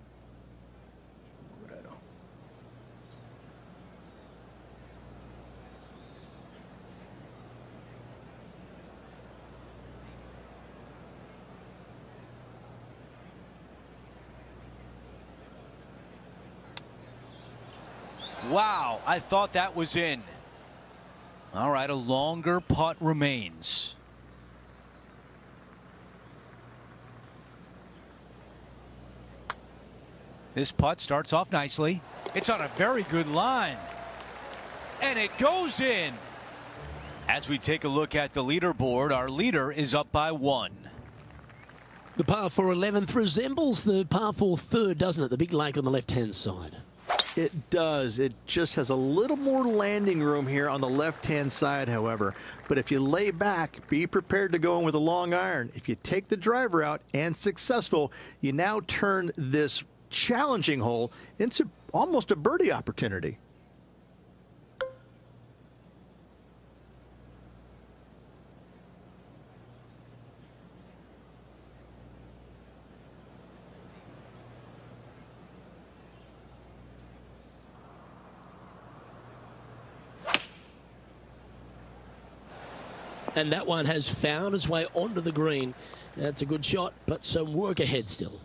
Wow, I thought that was in. All right, a longer putt remains. This putt starts off nicely. It's on a very good line. And it goes in. As we take a look at the leaderboard, our leader is up by 1. The par 4 11th resembles the par 4 3rd, doesn't it? The big lake on the left-hand side. It does. It just has a little more landing room here on the left-hand side, however. But if you lay back, be prepared to go in with a long iron. If you take the driver out and successful, you now turn this challenging hole into almost a birdie opportunity. And that one has found its way onto the green. That's a good shot, but some work ahead still.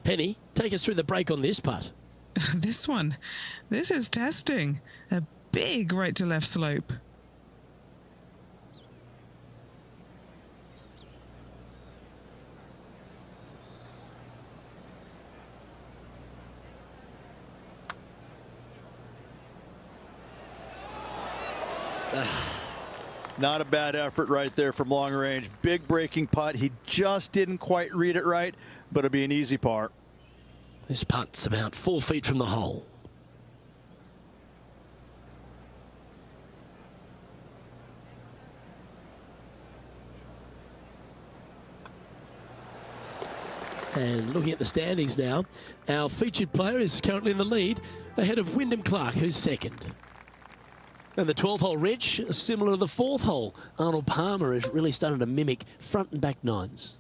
Penny, take us through the break on this putt. This one, this is testing. A big right to left slope. Not a bad effort right there from long range. Big breaking putt. He just didn't quite read it right, but it'll be an easy par. This putt's about 4 feet from the hole. And looking at the standings now, our featured player is currently in the lead, ahead of Wyndham Clark, who's second. And the 12th hole, Rich, similar to the 4th hole. Arnold Palmer has really started to mimic front and back nines.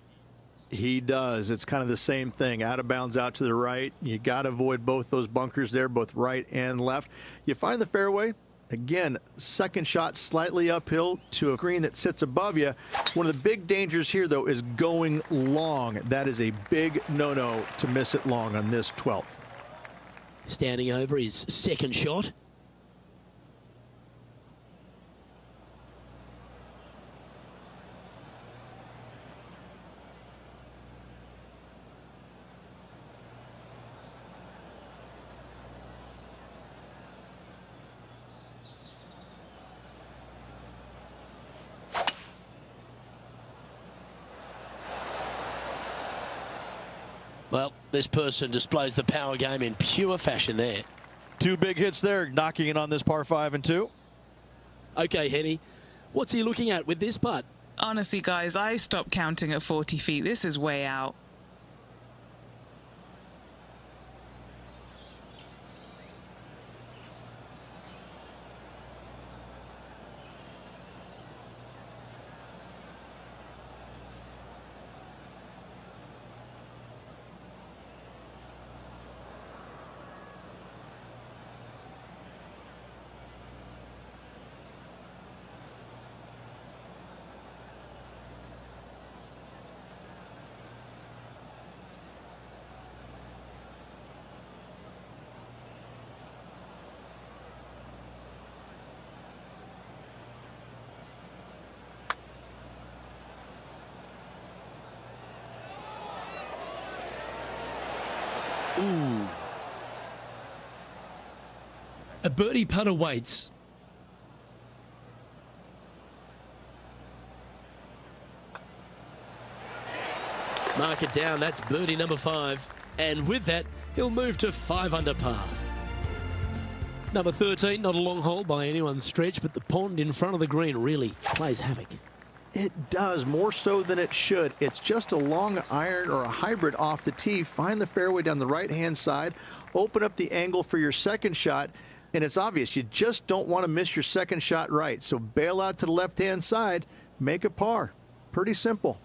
He does. It's kind of the same thing. Out of bounds out to the right. You got to avoid both those bunkers there, both right and left. You find the fairway. Again, second shot slightly uphill to a green that sits above you. One of the big dangers here, though, is going long. That is a big no-no to miss it long on this 12th. Standing over his second shot. Well, this person displays the power game in pure fashion there. Two big hits there, knocking in on this par 5 and 2. Okay, Henny, what's he looking at with this putt? Honestly, guys, I stopped counting at 40 feet. This is way out. Ooh. A birdie putt awaits. Mark it down, that's birdie number 5. And with that, he'll move to 5 under par. Number 13, not a long hole by anyone's stretch, but the pond in front of the green really plays havoc. It does, more so than it should. It's just a long iron or a hybrid off the tee. Find the fairway down the right-hand side, open up the angle for your second shot, and it's obvious you just don't want to miss your second shot right. So bail out to the left-hand side, make a par. Pretty simple.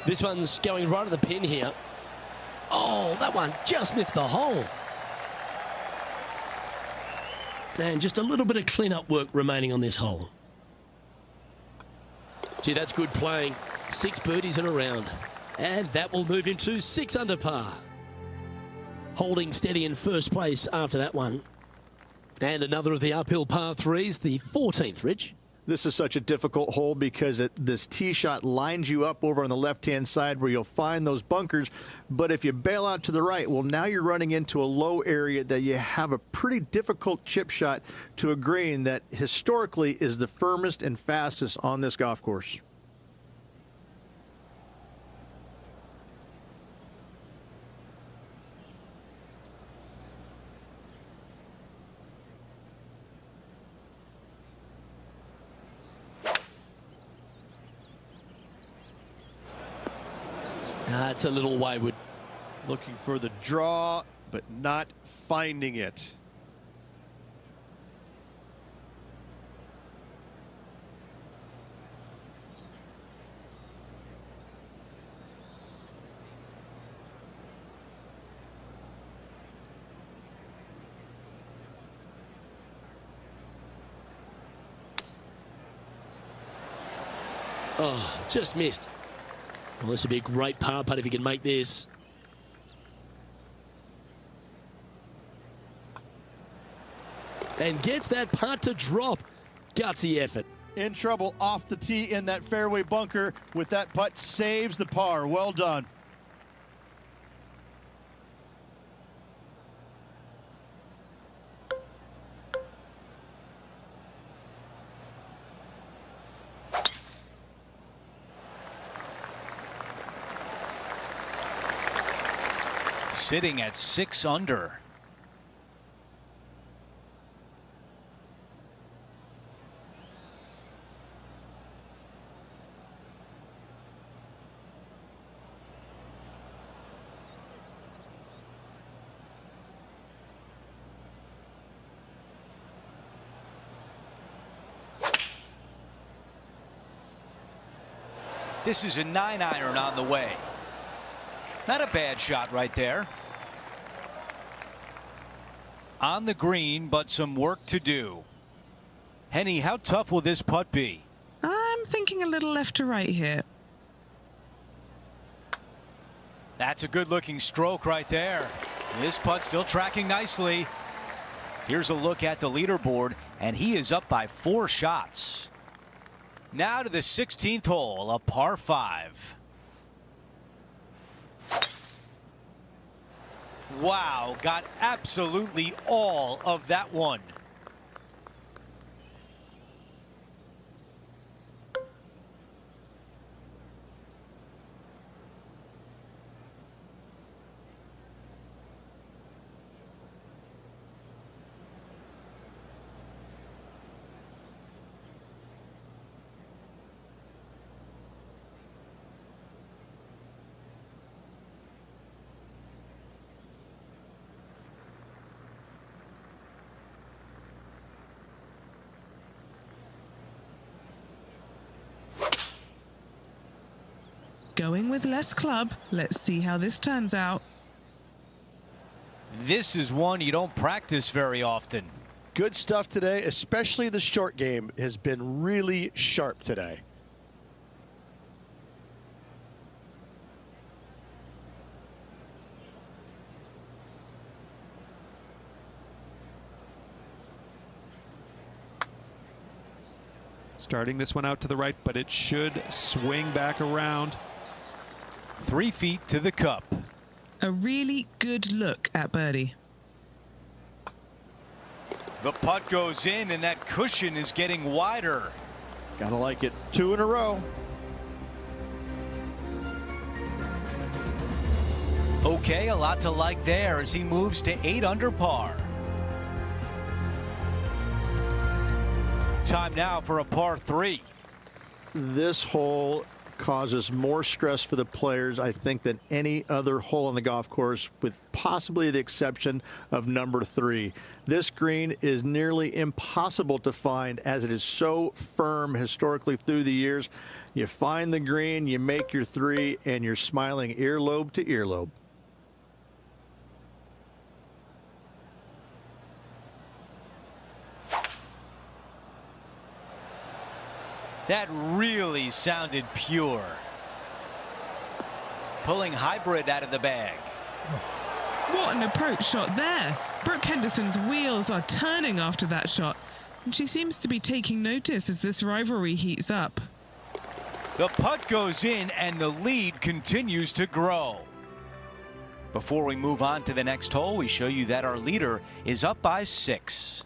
This one's going right at the pin here. Oh, that one just missed the hole. And just a little bit of clean-up work remaining on this hole. Gee, that's good playing. 6 birdies in a round. And that will move him to 6 under par. Holding steady in first place after that one. And another of the uphill par 3s, the 14th, Rich. This is such a difficult hole because this tee shot lines you up over on the left-hand side where you'll find those bunkers. But if you bail out to the right, well, now you're running into a low area that you have a pretty difficult chip shot to a green that historically is the firmest and fastest on this golf course. It's a little wayward. Looking for the draw. but not finding it. Oh, just missed. Well, this would be a great par putt if he can make this. And gets that putt to drop. Gutsy effort. In trouble off the tee in that fairway bunker with that putt, saves the par. Well done. Sitting at 6 under. This is a 9-iron on the way. Not a bad shot right there. On the green, but some work to do. Henny, how tough will this putt be? I'm thinking a little left to right here. That's a good-looking stroke right there. This putt still tracking nicely. Here's a look at the leaderboard, and he is up by 4 shots. Now to the 16th hole, a par 5. Wow, got absolutely all of that one. Going with less club. Let's see how this turns out. This is one you don't practice very often. Good stuff today, especially the short game has been really sharp today. Starting this one out to the right, but it should swing back around. 3 feet to the cup. A really good look at birdie. The putt goes in, and that cushion is getting wider. Gotta like it. 2 in a row. Okay, a lot to like there as he moves to 8 under par. Time now for a par 3. This hole causes more stress for the players, I think, than any other hole on the golf course, with possibly the exception of number 3. This green is nearly impossible to find as it is so firm historically through the years. You find the green, you make your 3, and you're smiling earlobe to earlobe. That really sounded pure. Pulling hybrid out of the bag. What an approach shot there. Brooke Henderson's wheels are turning after that shot, and she seems to be taking notice as this rivalry heats up. The putt goes in, and the lead continues to grow. Before we move on to the next hole, we show you that our leader is up by 6.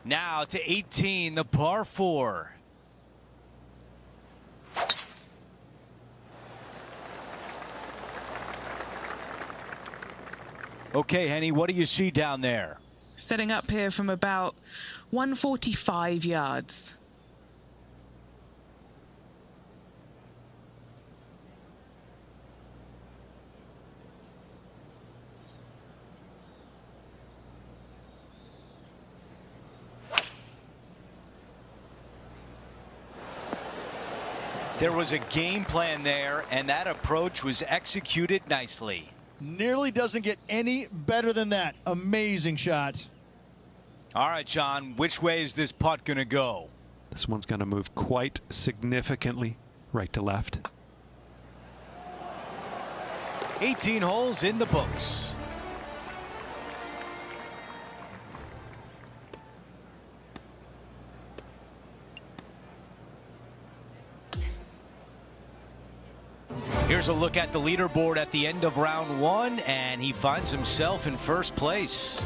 Now to 18, the par 4. Okay, Henny, what do you see down there? Setting up here from about 145 yards. There was a game plan there, and that approach was executed nicely. Nearly doesn't get any better than that. Amazing shot. All right, John, which way is this putt going to go? This one's going to move quite significantly right to left. 18 holes in the books. Here's a look at the leaderboard at the end of round one, and he finds himself in first place.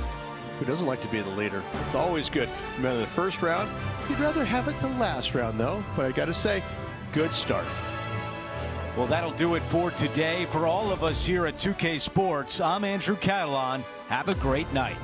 Who doesn't like to be the leader? It's always good. Remember the first round? You'd rather have it the last round, though. But I got to say, good start. Well, that'll do it for today. For all of us here at 2K Sports, I'm Andrew Catalan. Have a great night.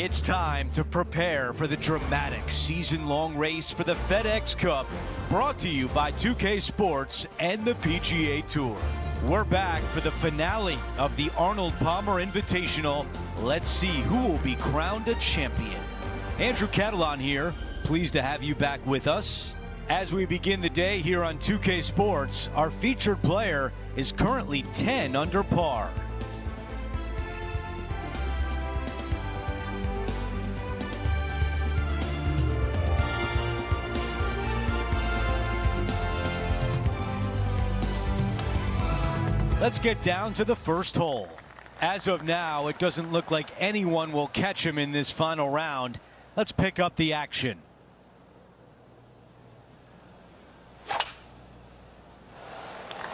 It's time to prepare for the dramatic season-long race for the FedEx Cup, brought to you by 2K Sports and the PGA Tour. We're back for the finale of the Arnold Palmer Invitational. Let's see who will be crowned a champion. Andrew Catalan here, pleased to have you back with us. As we begin the day here on 2K Sports, our featured player is currently 10 under par. Let's get down to the first hole. As of now, it doesn't look like anyone will catch him in this final round. Let's pick up the action.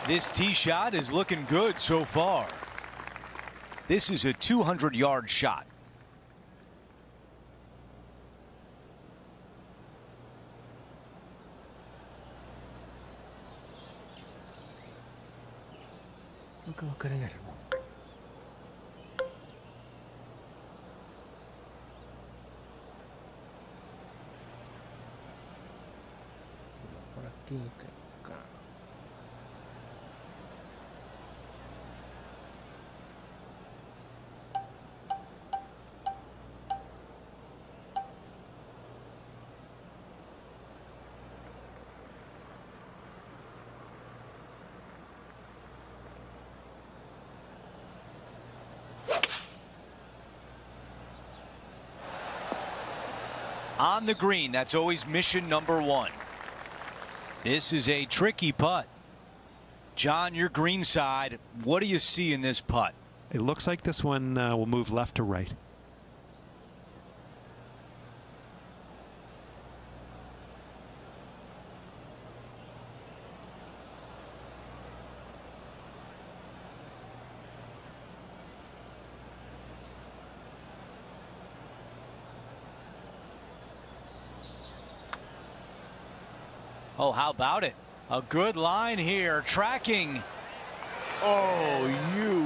This tee shot is looking good so far. This is a 200-yard shot. Nunca va a caer en el monte. Por aquí, acá. On the green, that's always mission number one. This is a tricky putt. John, your green side, what do you see in this putt? It looks like this one will move left to right. Oh, how about it? A good line here, tracking. Oh, you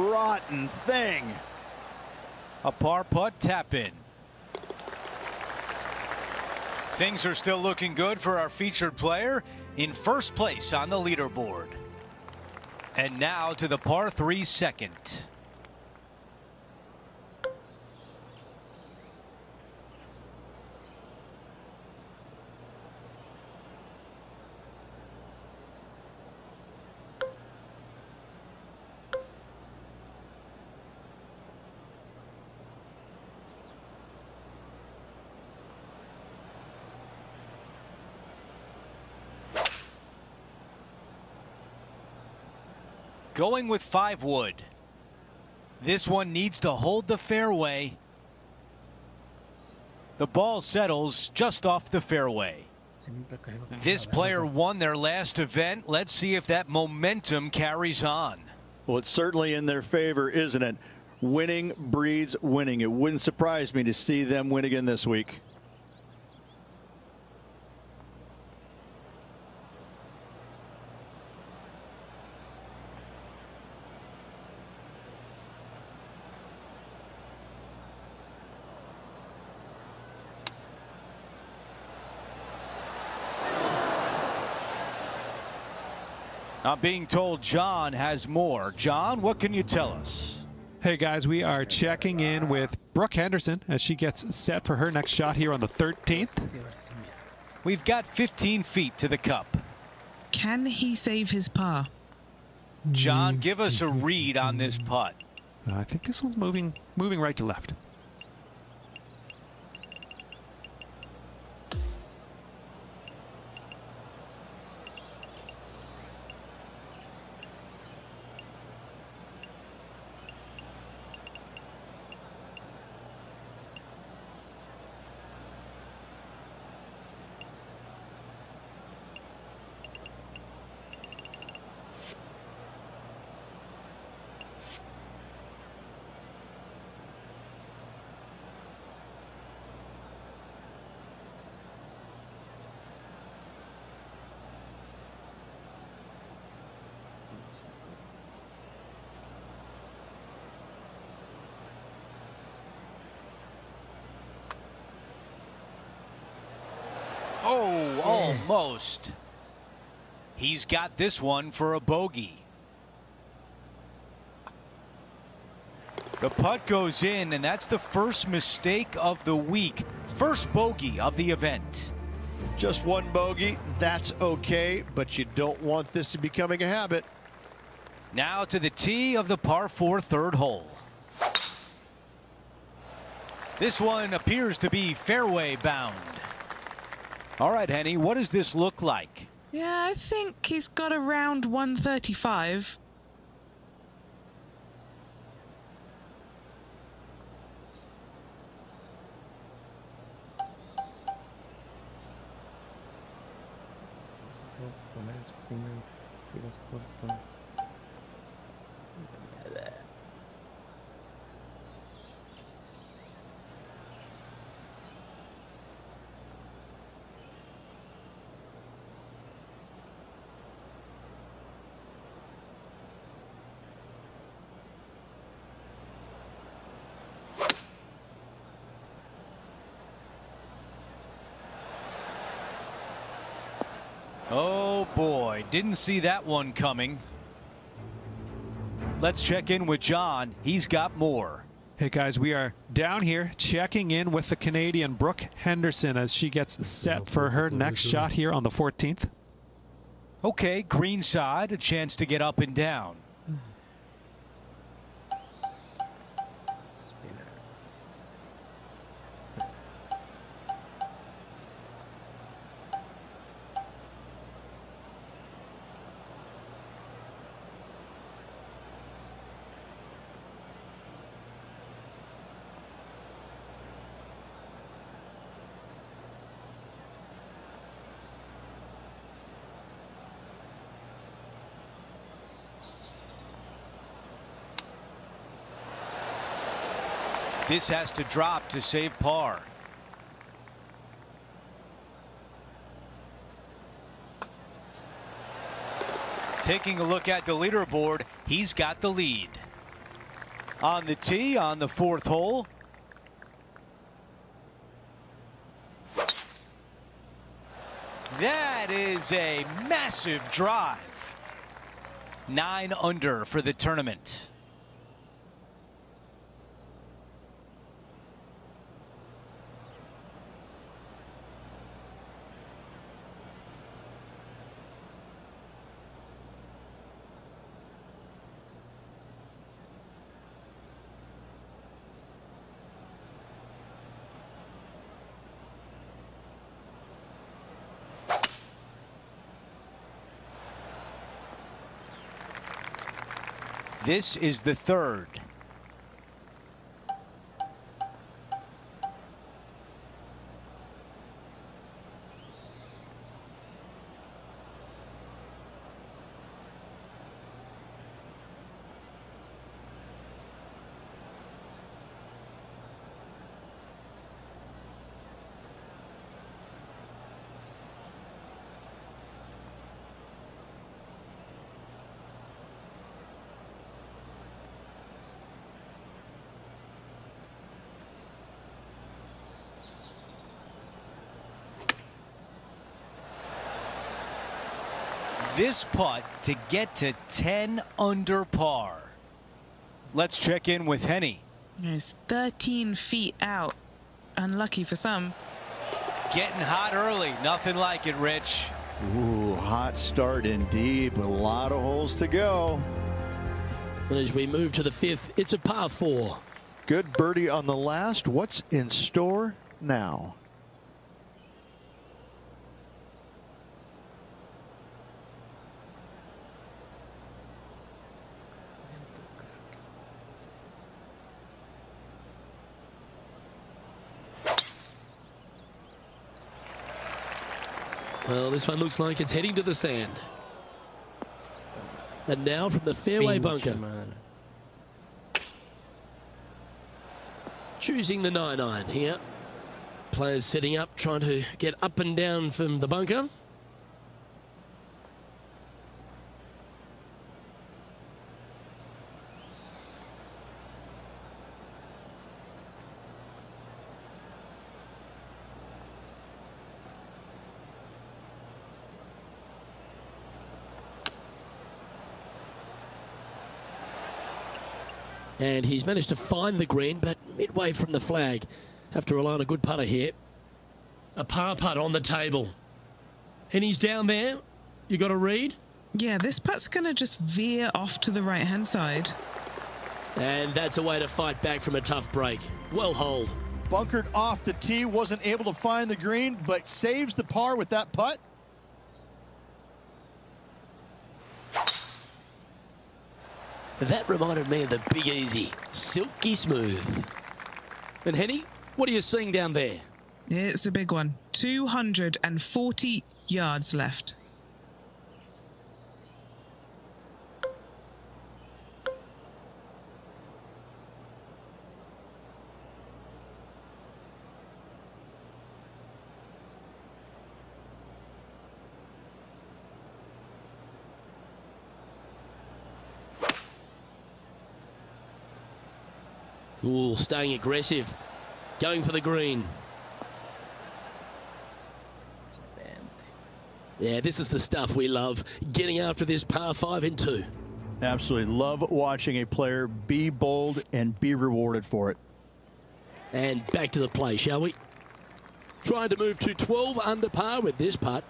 rotten thing. A par putt tap in. Things are still looking good for our featured player in first place on the leaderboard. And now to the par 3 second. Going with 5 wood. This one needs to hold the fairway. The ball settles just off the fairway. Siempre caigo con This la player verga. won their last event. Let's see if that momentum carries on. Well, it's certainly in their favor, isn't it? Winning breeds winning. It wouldn't surprise me to see them win again this week. I'm being told John has more. John, what can you tell us? Hey guys, we are checking in with Brooke Henderson as she gets set for her next shot here on the 13th. We've got 15 feet to the cup. Can he save his par? John, give us a read on this putt. I think this one's moving right to left. Oh, almost. He's got this one for a bogey. The putt goes in, and that's the first mistake of the week. First bogey of the event. Just one bogey, that's okay, but you don't want this to becoming a habit. Now to the tee of the par 4 third hole. This one appears to be fairway bound. All right, Henny, what does this look like? Yeah, I think he's got around 135. Con el spinner tiros corto. Oh boy, didn't see that one coming. Let's check in with John. He's got more. Hey guys, we are down here checking in with the Canadian Brooke Henderson as she gets set for her next shot here on the 14th. Okay, green side, a chance to get up and down. Spinner. This has to drop to save par. Taking a look at the leaderboard, he's got the lead. On the tee on the 4th hole. That is a massive drive. 9 under for the tournament. This is the 3rd. This putt to get to 10 under par. Let's check in with Henny. He's 13 feet out. Unlucky for some. Getting hot early. Nothing like it, Rich. Ooh, hot start indeed, but a lot of holes to go. And as we move to the 5th, it's a par 4. Good birdie on the last. What's in store now? Well, this one looks like it's heading to the sand. And now from the fairway bunker. Man. Choosing the 9-iron here. Players setting up, trying to get up and down from the bunker. And he's managed to find the green, but midway from the flag. Have to rely on a good putter here. A par putt on the table. And he's down there. You got a read? Yeah, this putt's going to just veer off to the right-hand side. And that's a way to fight back from a tough break. Well holed. Bunkered off the tee, wasn't able to find the green, but saves the par with that putt. That reminded me of the Big Easy. Silky smooth. And Henny, what are you seeing down there? It's a big one. 240 yards left. Ooh, staying aggressive. Going for the green. Yeah, this is the stuff we love. Getting after this par 5 in 2. Absolutely love watching a player be bold and be rewarded for it. And back to the play, shall we? Trying to move to 12 under par with this putt.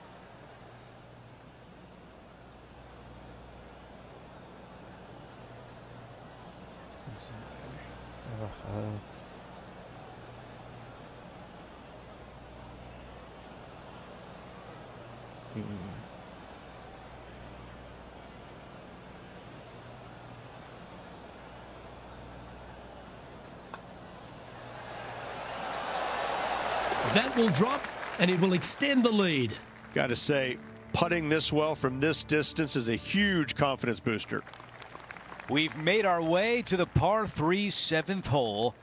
That will drop, and it will extend the lead. Got to say, putting this well from this distance is a huge confidence booster. We've made our way to the par 3 7th hole.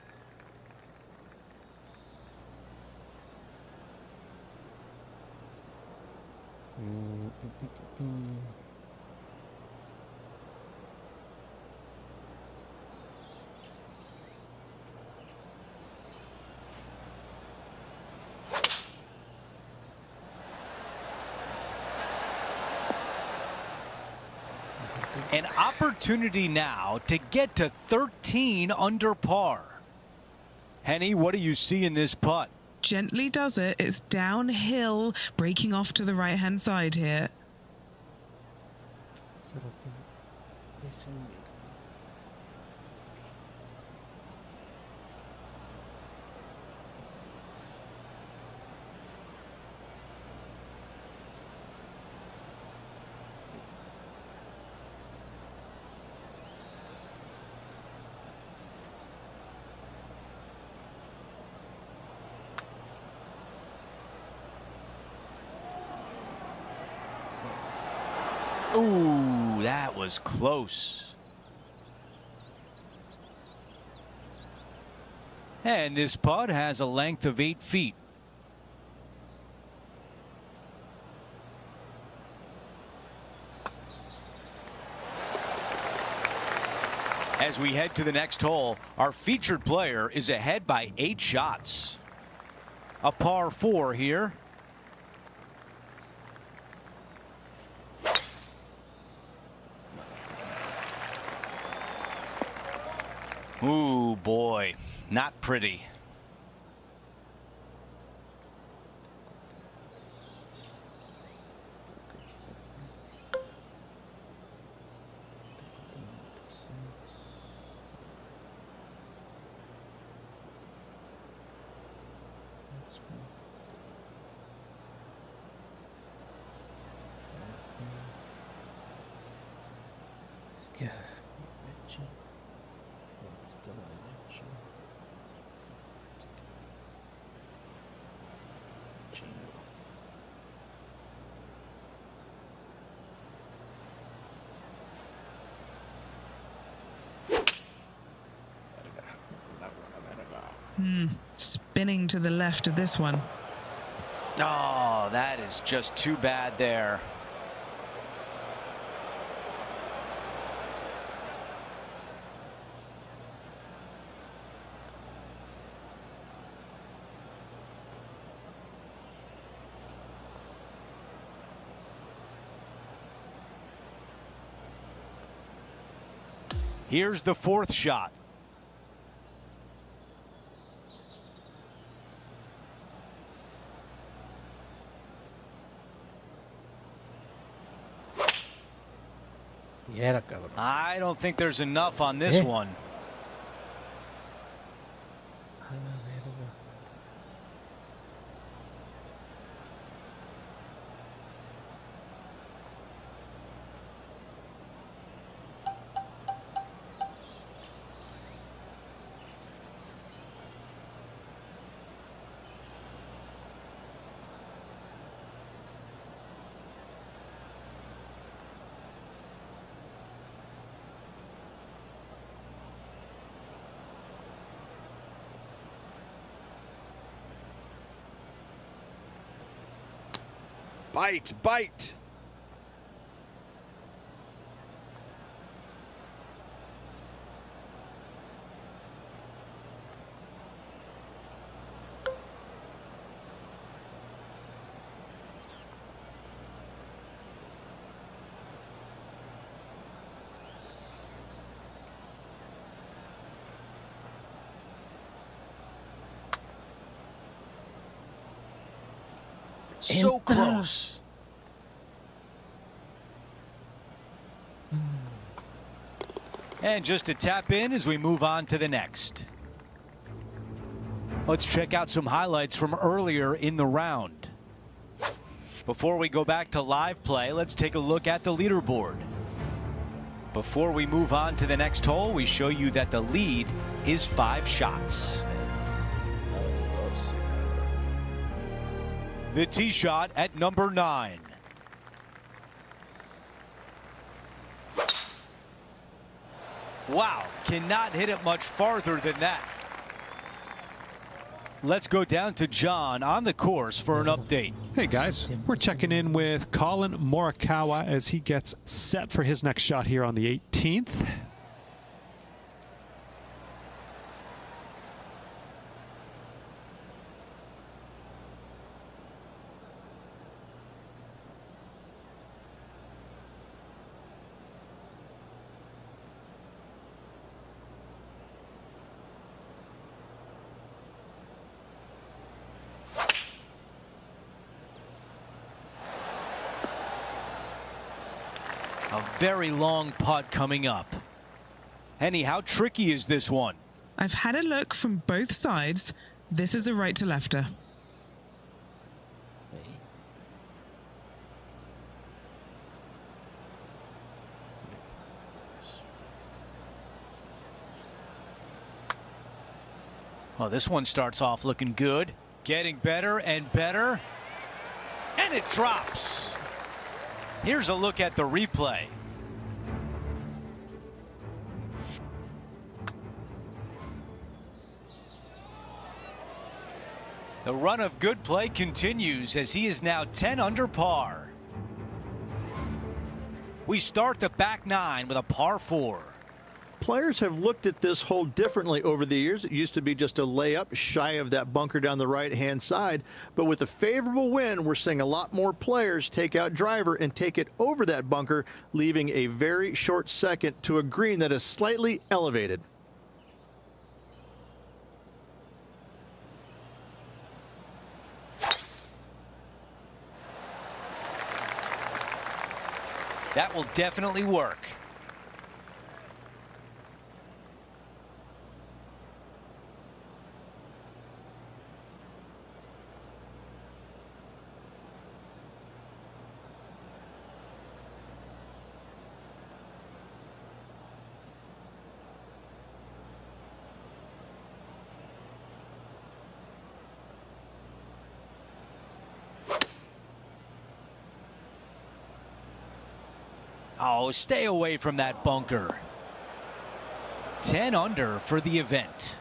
An opportunity now to get to 13 under par. Henny, what do you see in this putt? Gently does it. It's downhill, breaking off to the right-hand side here. Ooh, that was close. And this putt has a length of 8 feet. As we head to the next hole, our featured player is ahead by 8 shots. A par 4 here. Ooh, boy, not pretty. Spinning to the left of this one. Oh, that is just too bad there. Here's the 4th shot. Si era, cabrón. I don't think there's enough on this one. A la verga. Bite, bite. So close. And just a tap in as we move on to the next. Let's check out some highlights from earlier in the round. Before we go back to live play, let's take a look at the leaderboard. Before we move on to the next hole, we show you that the lead is 5 shots. The tee shot at number 9. Wow, cannot hit it much farther than that. Let's go down to John on the course for an update. Hey guys, we're checking in with Colin Morikawa as he gets set for his next shot here on the 18th. A very long putt coming up. Henny, how tricky is this one? I've had a look from both sides. This is a right to lefter. Oh, this one starts off looking good. Getting better and better. And it drops. Here's a look at the replay. The run of good play continues as he is now 10 under par. We start the back 9 with a par 4. Players have looked at this hole differently over the years. It used to be just a layup shy of that bunker down the right-hand side. But with a favorable wind, we're seeing a lot more players take out driver and take it over that bunker, leaving a very short second to a green that is slightly elevated. That will definitely work. Oh, stay away from that bunker. 10 under for the event.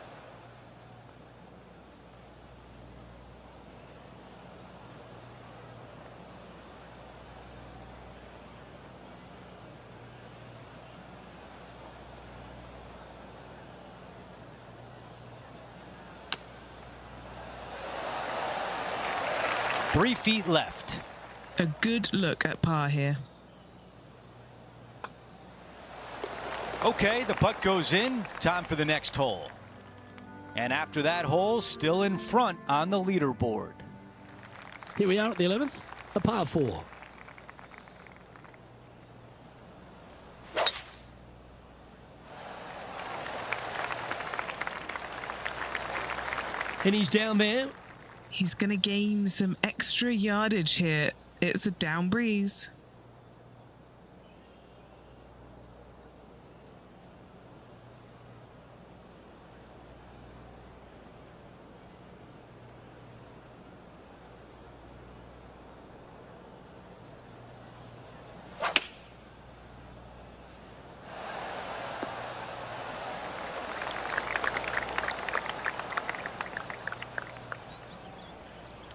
Three feet left. A good look at par here. Okay, the putt goes in. Time for the next hole. And after that hole, still in front on the leaderboard. Here we are at the 11th, a par 4. And he's down there. He's going to gain some extra yardage here. It's a down breeze.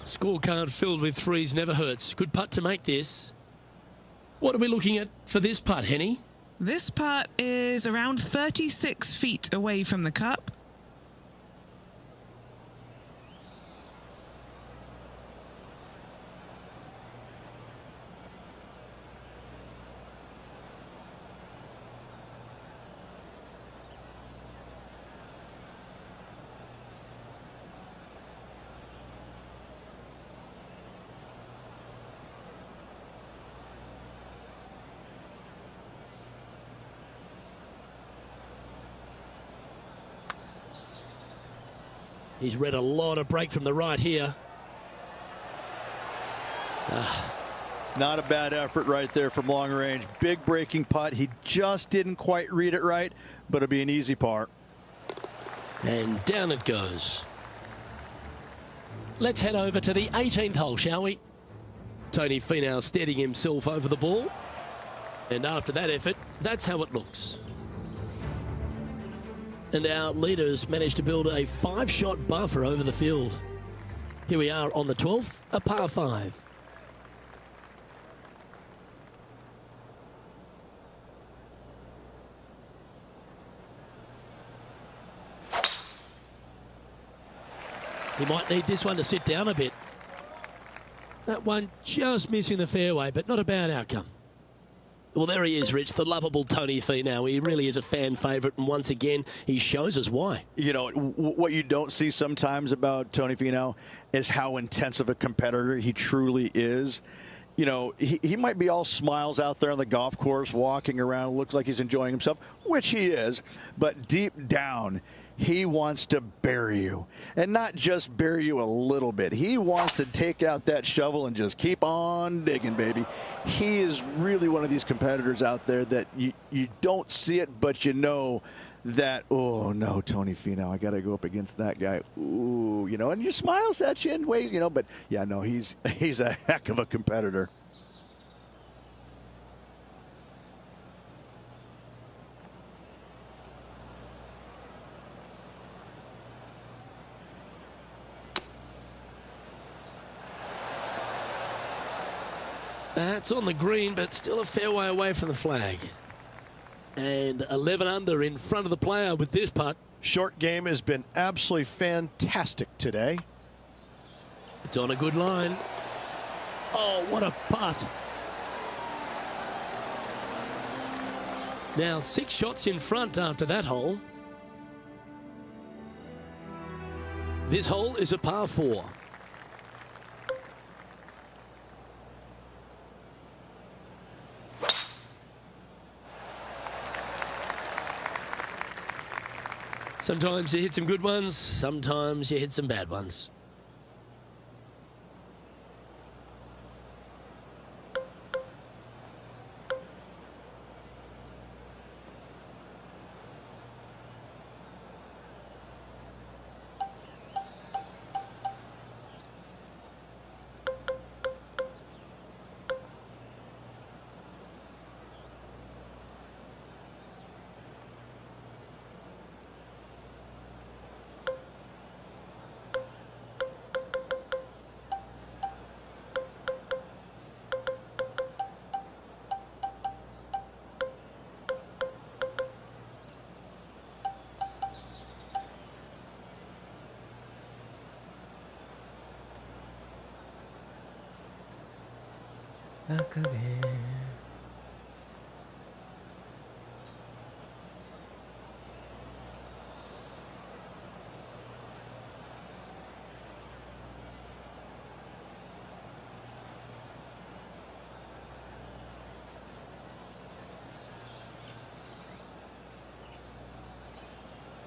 Scorecard filled with threes never hurts. Good putt to make this. What are we looking at for this putt, Henny? This putt is around 36 feet away from the cup. He's read a lot of break from the right here. Not a bad effort right there from long range. Big breaking putt. He just didn't quite read it right, but it'll be an easy par. And down it goes. Let's head over to the 18th hole, shall we? Tony Finau steadying himself over the ball. And after that effort, that's how it looks. And our leaders managed to build a 5-shot buffer over the field. Here we are on the 12th, a par 5. He might need this one to sit down a bit. That one just missing the fairway, but not a bad outcome. Well, there he is, Rich, the lovable Tony Finau. He really is a fan favourite, and once again, he shows us why. You know, what you don't see sometimes about Tony Finau is how intense of a competitor he truly is. You know, he might be all smiles out there on the golf course, walking around, looks like he's enjoying himself, which he is, but deep down, he wants to bury you, and not just bury you a little bit. He wants to take out that shovel and just keep on digging, baby. He is really one of these competitors out there that you don't see it, but you know that, oh no, Tony Finau, I got to go up against that guy. Ooh, you know, and he smiles at you in ways, you know, but yeah, no, he's a heck of a competitor. That's on the green, but still a fair way away from the flag. And 11 under in front of the player with this putt. Short game has been absolutely fantastic today. It's on a good line. Oh, what a putt. Now 6 shots in front after that hole. This hole is a par 4. Sometimes you hit some good ones, sometimes you hit some bad ones. La cagué.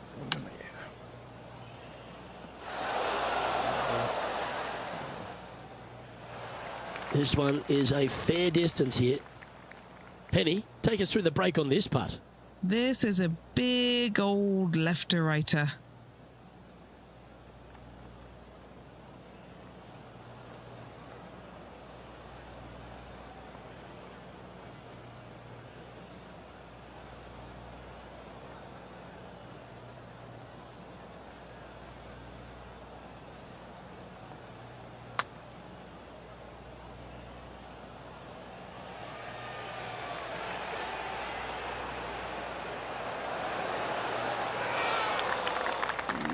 Segunda me llega. This one is a fair distance here. Penny, take us through the break on this putt. This is a big old left-to-righter.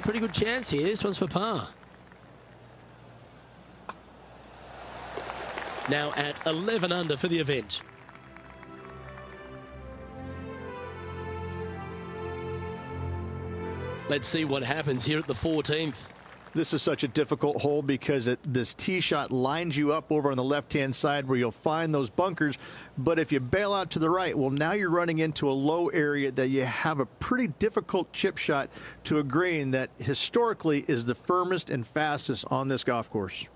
Pretty good chance here. This one's for par. Now at 11 under for the event. Let's see what happens here at the 14th. This is such a difficult hole because this tee shot lines you up over on the left-hand side where you'll find those bunkers. But if you bail out to the right, well, now you're running into a low area that you have a pretty difficult chip shot to a green that historically is the firmest and fastest on this golf course.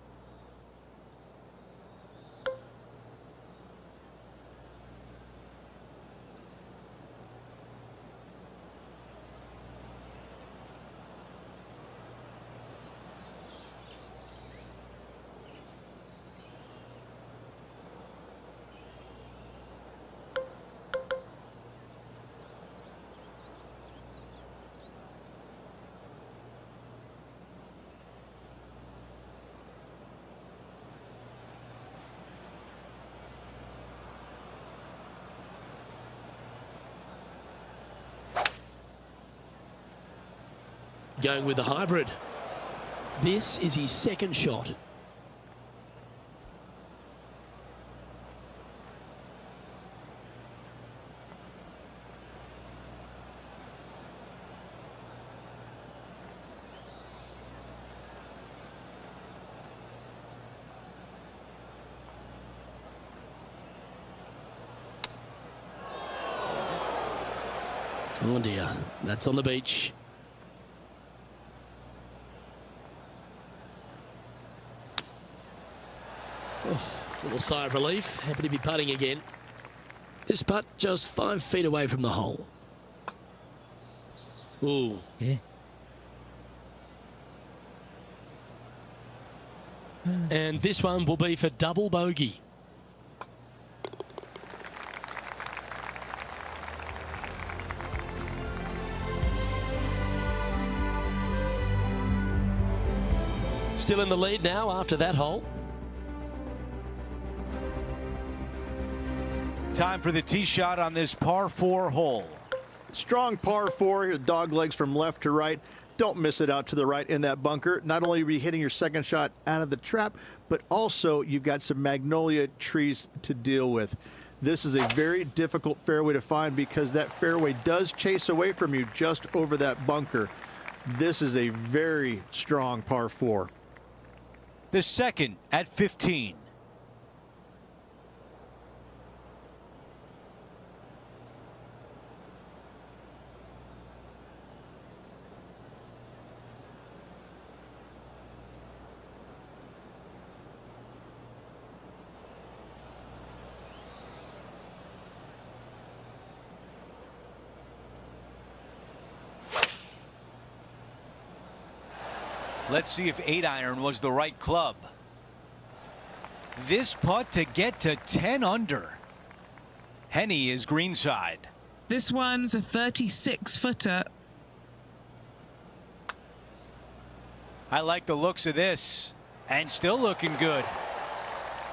Going with the hybrid. This is his second shot. Oh dear, that's on the beach. Oh, little sigh of relief. Happy to be putting again. This putt just 5 feet away from the hole. Ooh. Yeah. And this one will be for double bogey. Still in the lead now after that hole. Time for the tee shot on this par 4 hole. Strong par 4, dog legs from left to right. Don't miss it out to the right in that bunker. Not only are you hitting your second shot out of the trap, but also you've got some magnolia trees to deal with. This is a very difficult fairway to find because that fairway does chase away from you just over that bunker. This is a very strong par 4. The second at 15. Let's see if 8-iron was the right club. This putt to get to 10 under. Henny is greenside. This one's a 36-footer. I like the looks of this. And still looking good.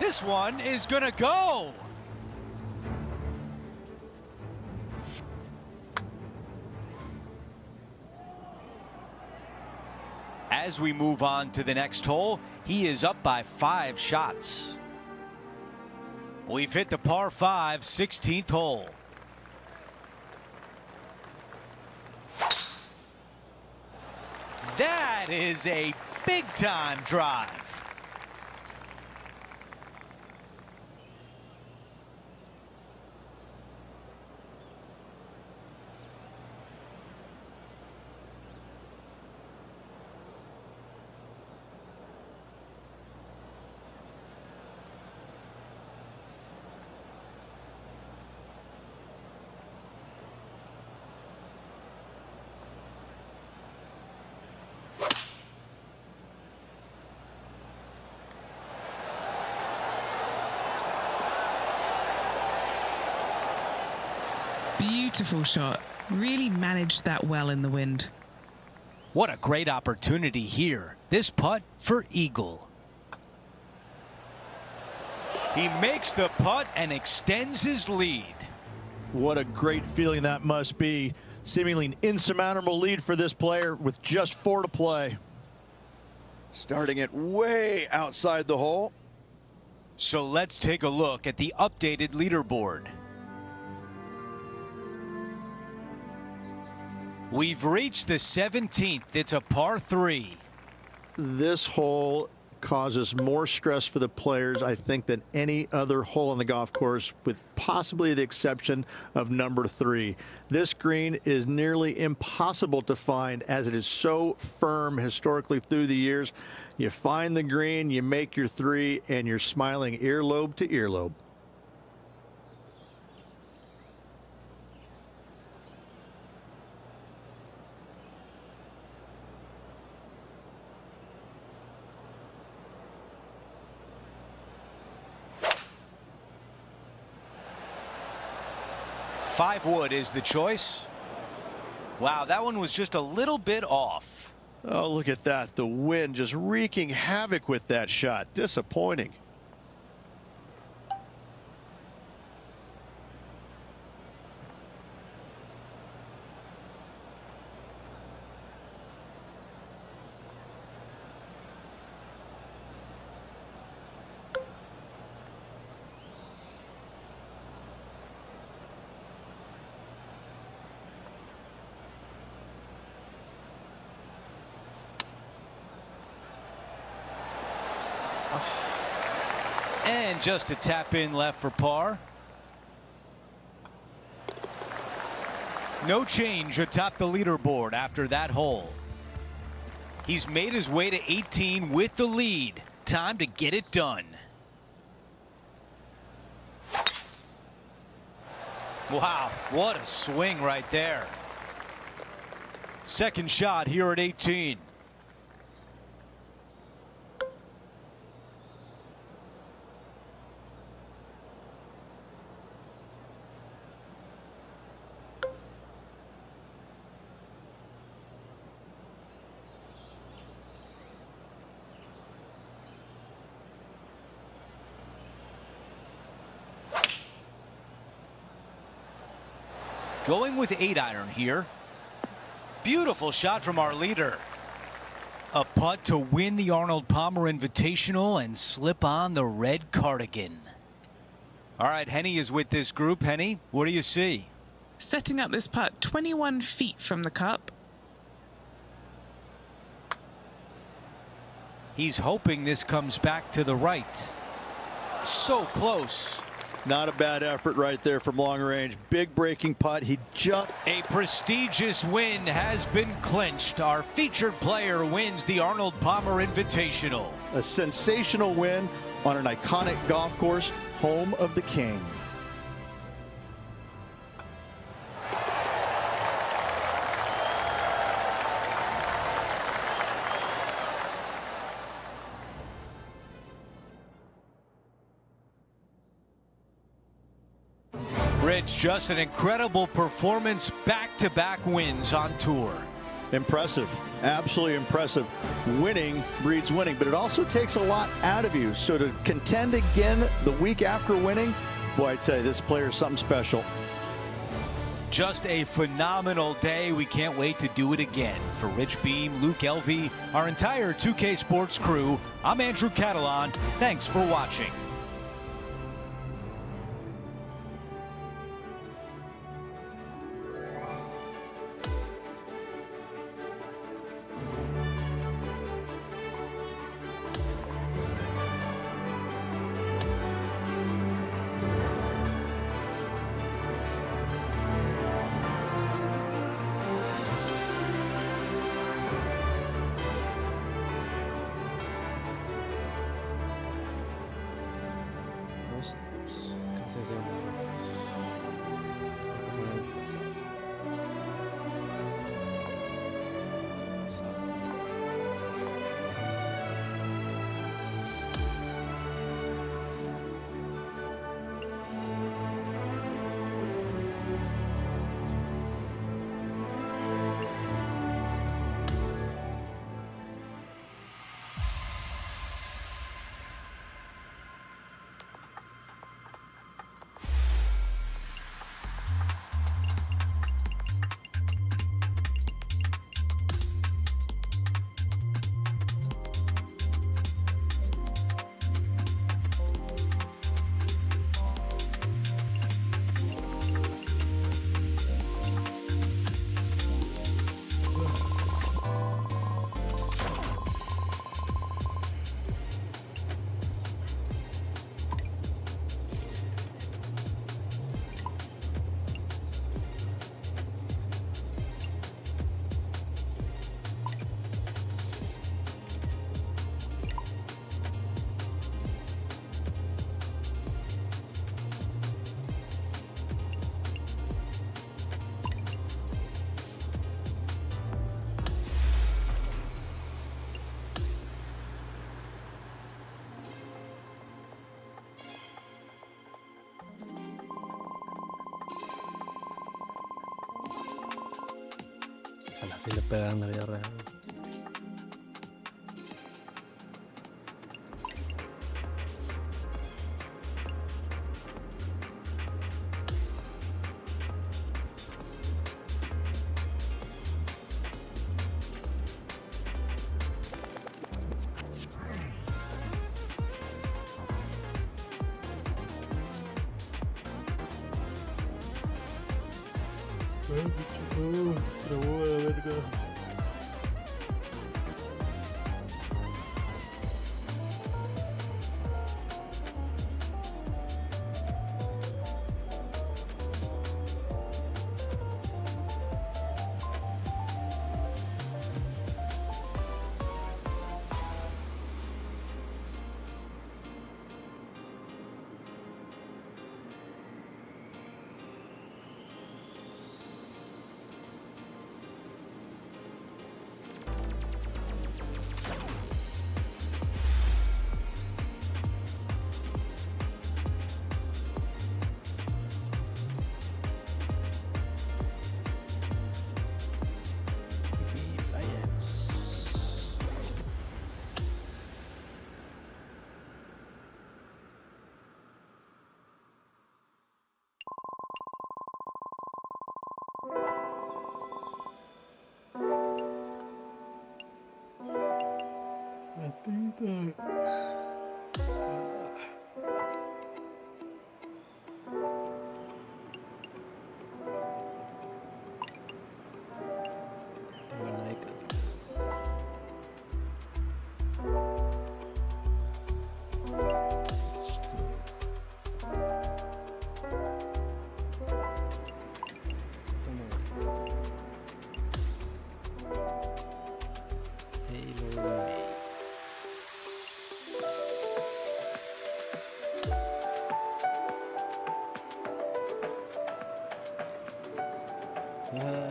This one is gonna go. As we move on to the next hole, he is up by 5 shots. We've hit the par 5, 16th hole. That is a big-time drive. Beautiful shot. Really managed that well in the wind. What a great opportunity here. This putt for eagle. He makes the putt and extends his lead. What a great feeling that must be. Seemingly an insurmountable lead for this player with just 4 to play. Starting it way outside the hole. So let's take a look at the updated leaderboard. We've reached the 17th. It's a par 3. This hole causes more stress for the players, I think, than any other hole on the golf course, with possibly the exception of number 3. This green is nearly impossible to find as it is so firm historically through the years. You find the green, you make your 3, and you're smiling earlobe to earlobe. Five wood is the choice. Wow, that one was just a little bit off. Oh, look at that. The wind just wreaking havoc with that shot. Disappointing. And just a tap in left for par. No change atop the leaderboard after that hole. He's made his way to 18 with the lead. Time to get it done. Wow, what a swing right there. Second shot here at 18. Going with 8-iron here. Beautiful shot from our leader. A putt to win the Arnold Palmer Invitational and slip on the red cardigan. All right, Henny is with this group. Henny, what do you see? Setting up this putt 21 feet from the cup. He's hoping this comes back to the right. So close. Not a bad effort right there from long range. Big breaking putt. He just... A prestigious win has been clinched. Our featured player wins the Arnold Palmer Invitational. A sensational win on an iconic golf course, home of the King. Rich, just an incredible performance, back-to-back wins on tour. Impressive, absolutely impressive. Winning breeds winning, but it also takes a lot out of you. So to contend again the week after winning, boy, I'd say this player is something special. Just a phenomenal day. We can't wait to do it again. For Rich Beam, Luke Elvey, our entire 2K Sports crew, I'm Andrew Catalan. Thanks for watching. si le pegan en la vida real.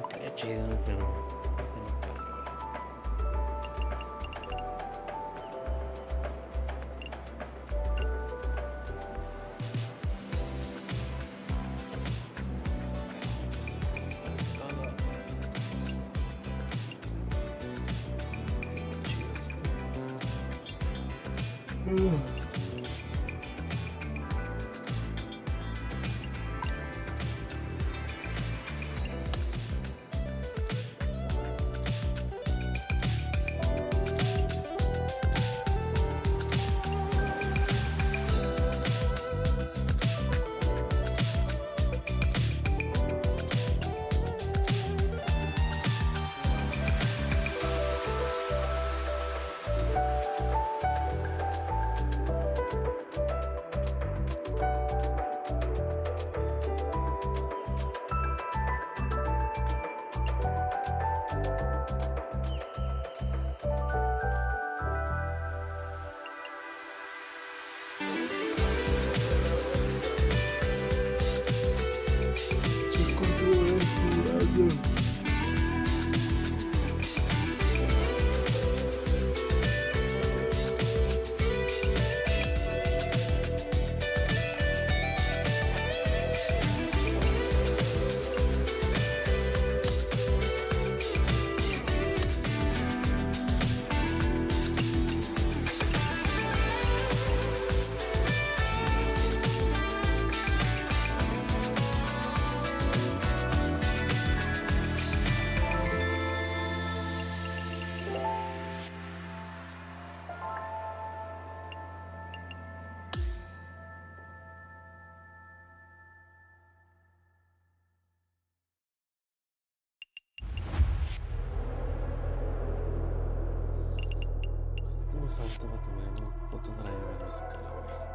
Estaría chido, pero falta para que me den un puto driver de ese calabozo.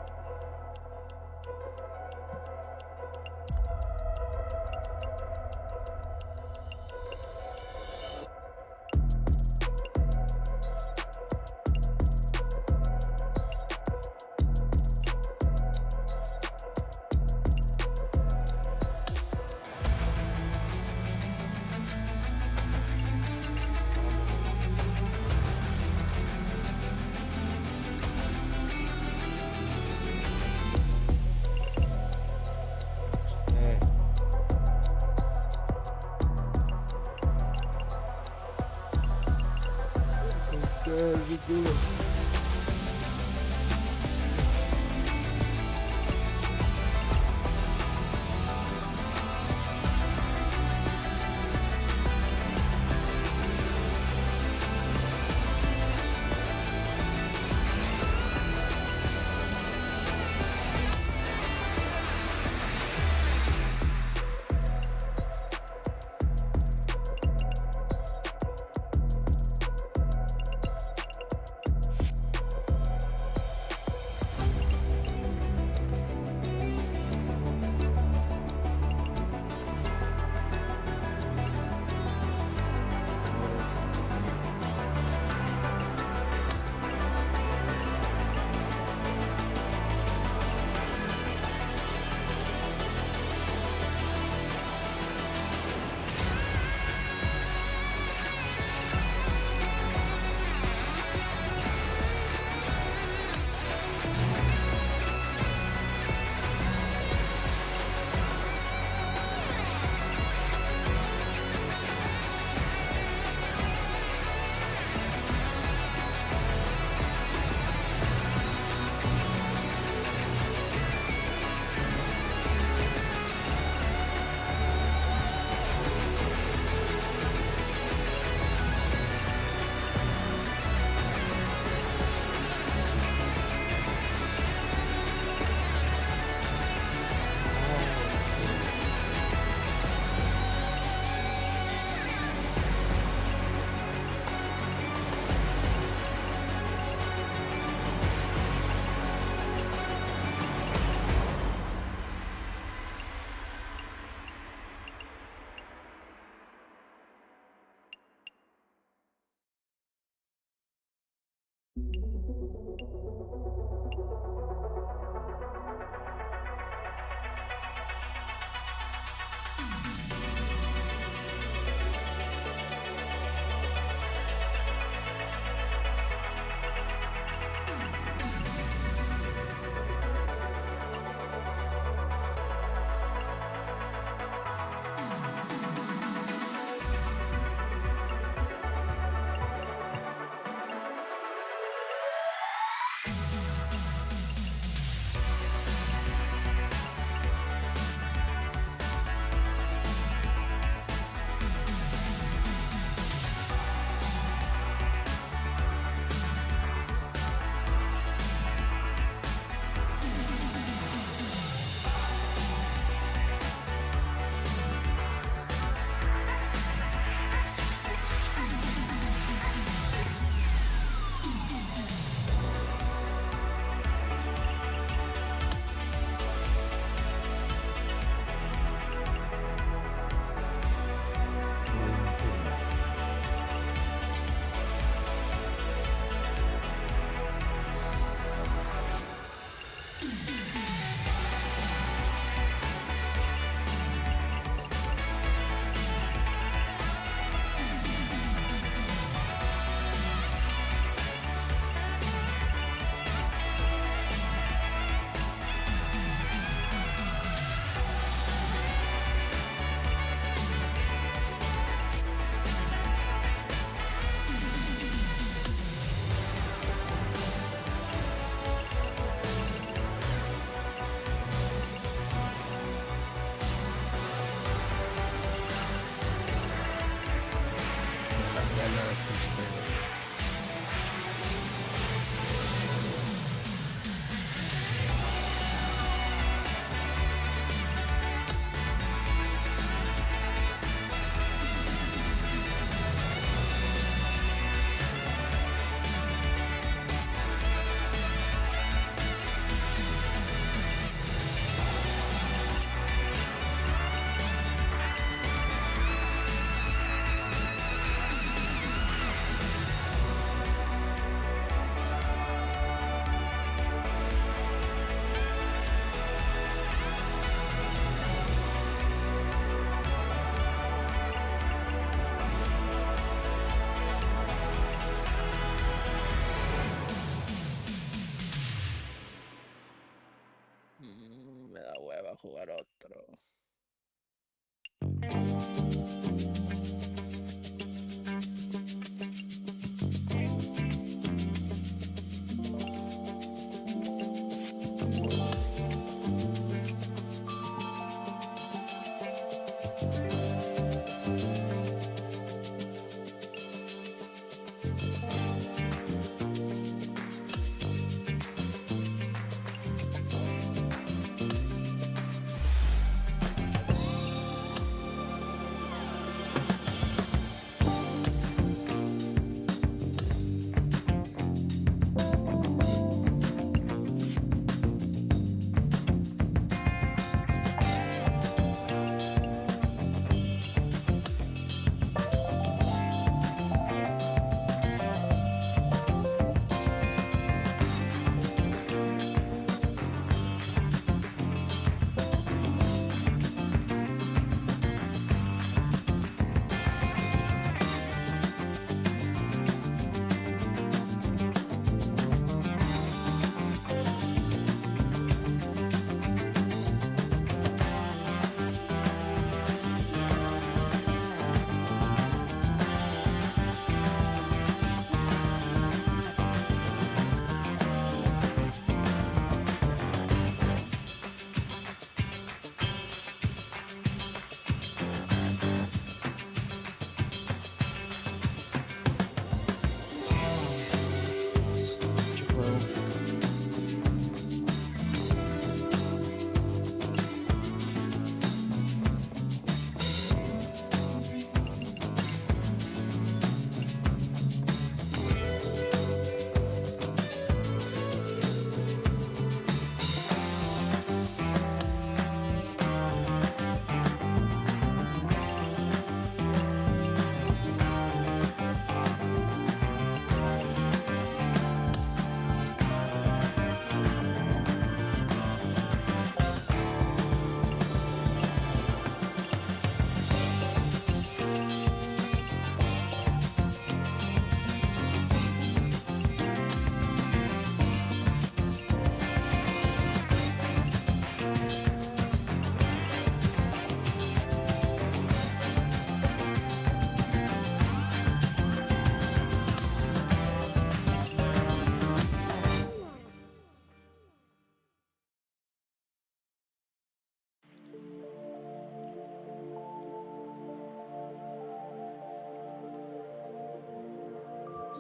Me da hueva jugar otro.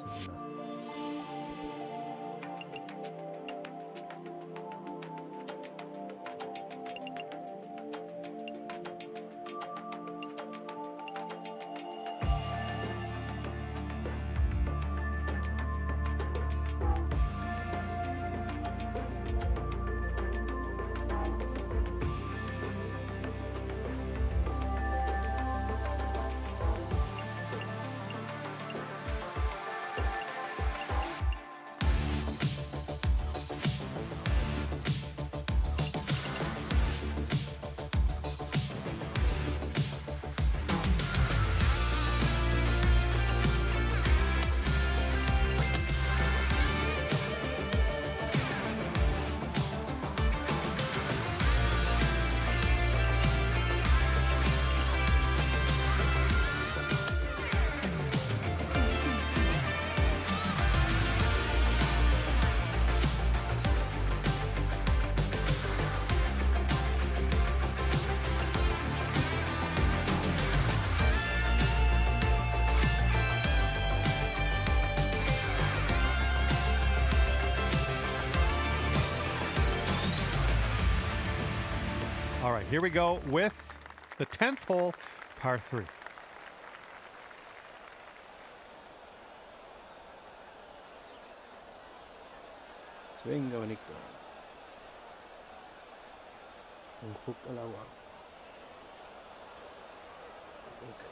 Sana. All right, here we go with the 10th hole, par 3. Swing abanikan. Ang hook alawang. Okay.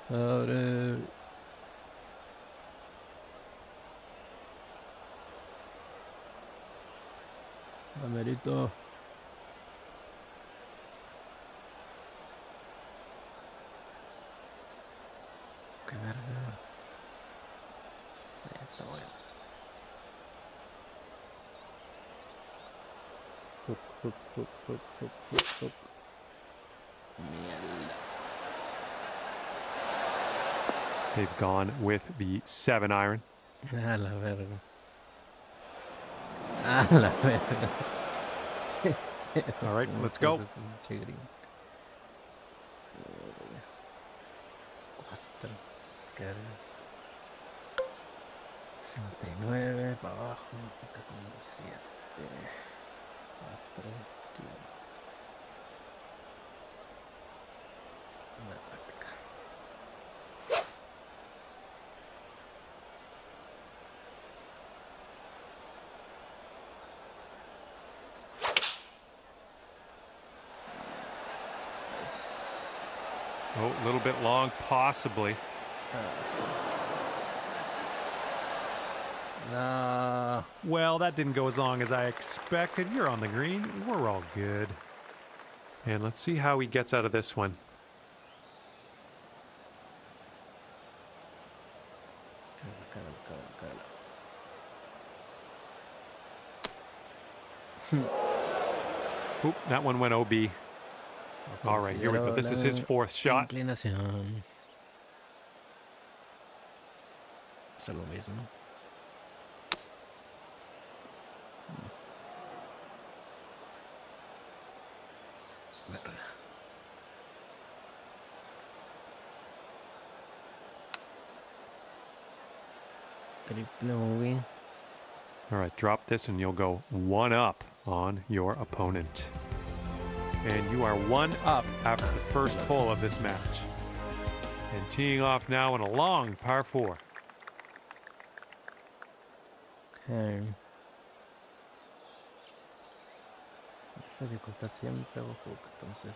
Ahora Amerito. Qué verga. Está bueno. Hook, hook, hook, hook, hook, hook, hook. Mierda. They've gone with the 7 iron. A la verga. A la verga. All right, let's go. Pinche gringo. 4 caras. 69 para abajo. Acá como 7. 4. Una práctica. Oh, a little bit long, possibly. No. Well, that didn't go as long as I expected. You're on the green. We're all good. And let's see how he gets out of this one. Oop, that one went OB. All right, here we go. This is his 4th shot. Inclinación. Es lo mismo. Triple OB. All right, drop this and you'll go 1 up on your opponent. And you are 1 up after the first hole of this match. And teeing off now on a long par 4. Okay. Esta dificultad siempre hago hook, entonces.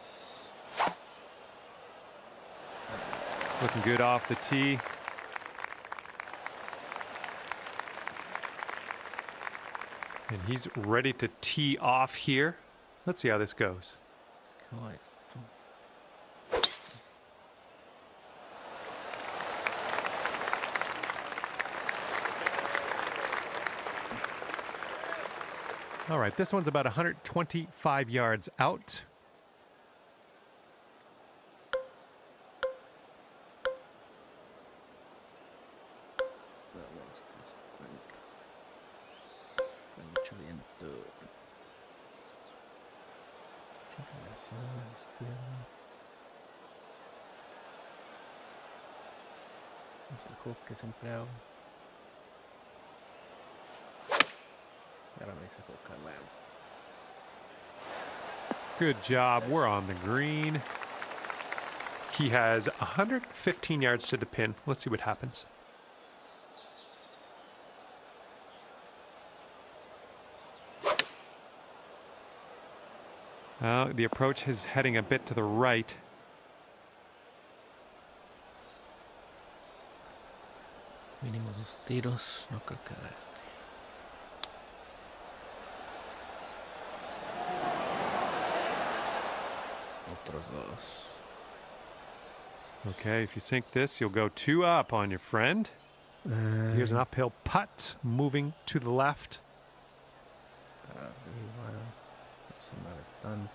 Looking good off the tee. And he's ready to tee off here. Let's see how this goes. ¿Cómo esto? All right, this one's about 125 yards out. Vamos, 50. Con mucho viento. Inclinación a la izquierda. Es el hook que siempre hago. Ahora me hice hook al lado. Good job. We're on the green. He has 115 yards to the pin. Let's see what happens. The approach is heading a bit to the right. Mínimo 2 tiros. No creo que haga este. Otros 2. Okay, if you sink this, you'll go 2 up on your friend. Here's an uphill putt moving to the left. Para arriba. No se mueve tanto.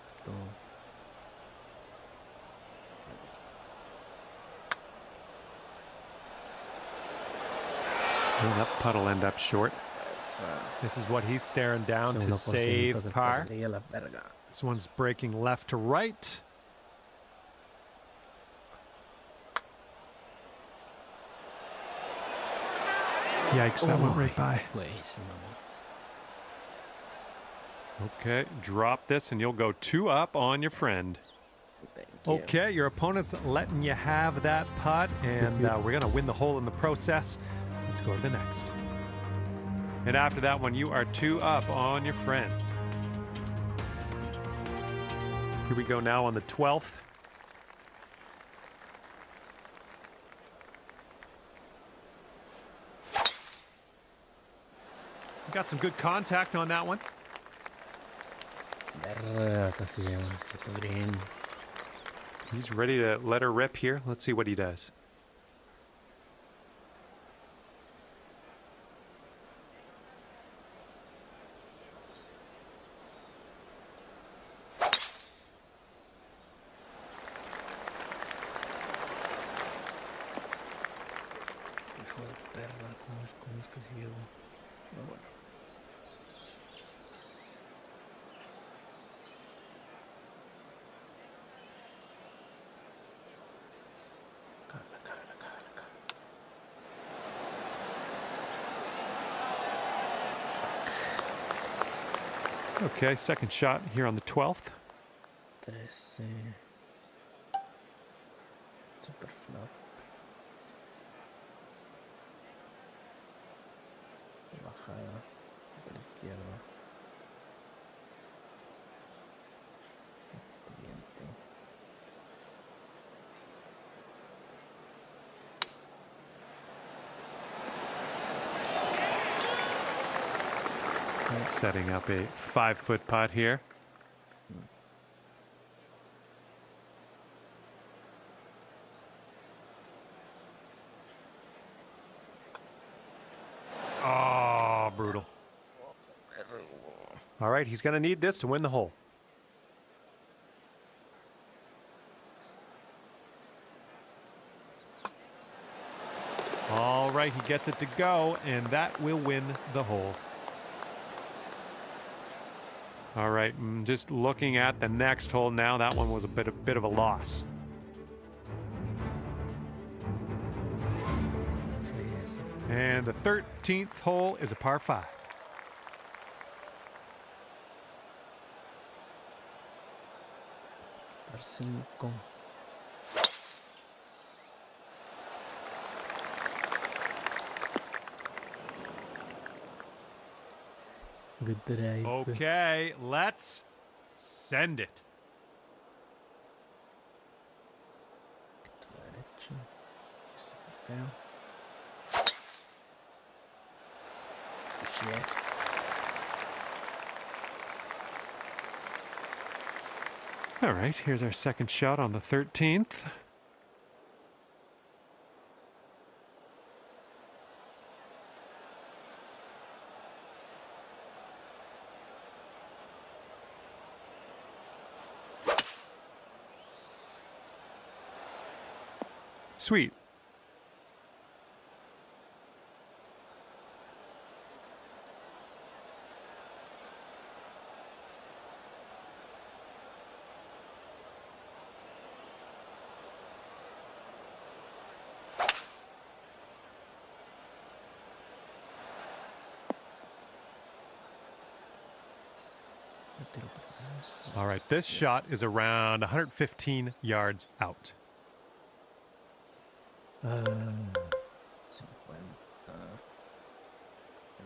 And that putt will end up short. Esa. This is what he's staring down to 1% save que par. perdí a la verga. This one's breaking left to right. Yikes, that went right by. Güey, se mamó. Okay, drop this and you'll go 2 up on your friend. Thank you. Okay, your opponent's letting you have that putt, and we're going to win the hole in the process. Let's go to the next. And after that one, you are 2 up on your friend. Here we go now on the 12th. Got some good contact on that one. Verga, casi llego. Puto green. He's ready to let her rip here. Let's see what he does. Hijo de perra, ¿cómo es que sí llego? No, bueno. Okay, second shot here on the 12th. 13. Super flop. Bajada por la izquierda. Este viento. Setting up a 5-foot putt here. Oh, brutal. All right, he's going to need this to win the hole. All right, he gets it to go, and that will win the hole. All right, just looking at the next hole now, that one was a bit of a loss. And the 13th hole is a par 5. Par 5. Good drive. Okay, let's send it. Derecho. Acá. Pushé. All right, here's our second shot on the 13th. Sweet. All right, this shot is around 115 yards out. 50.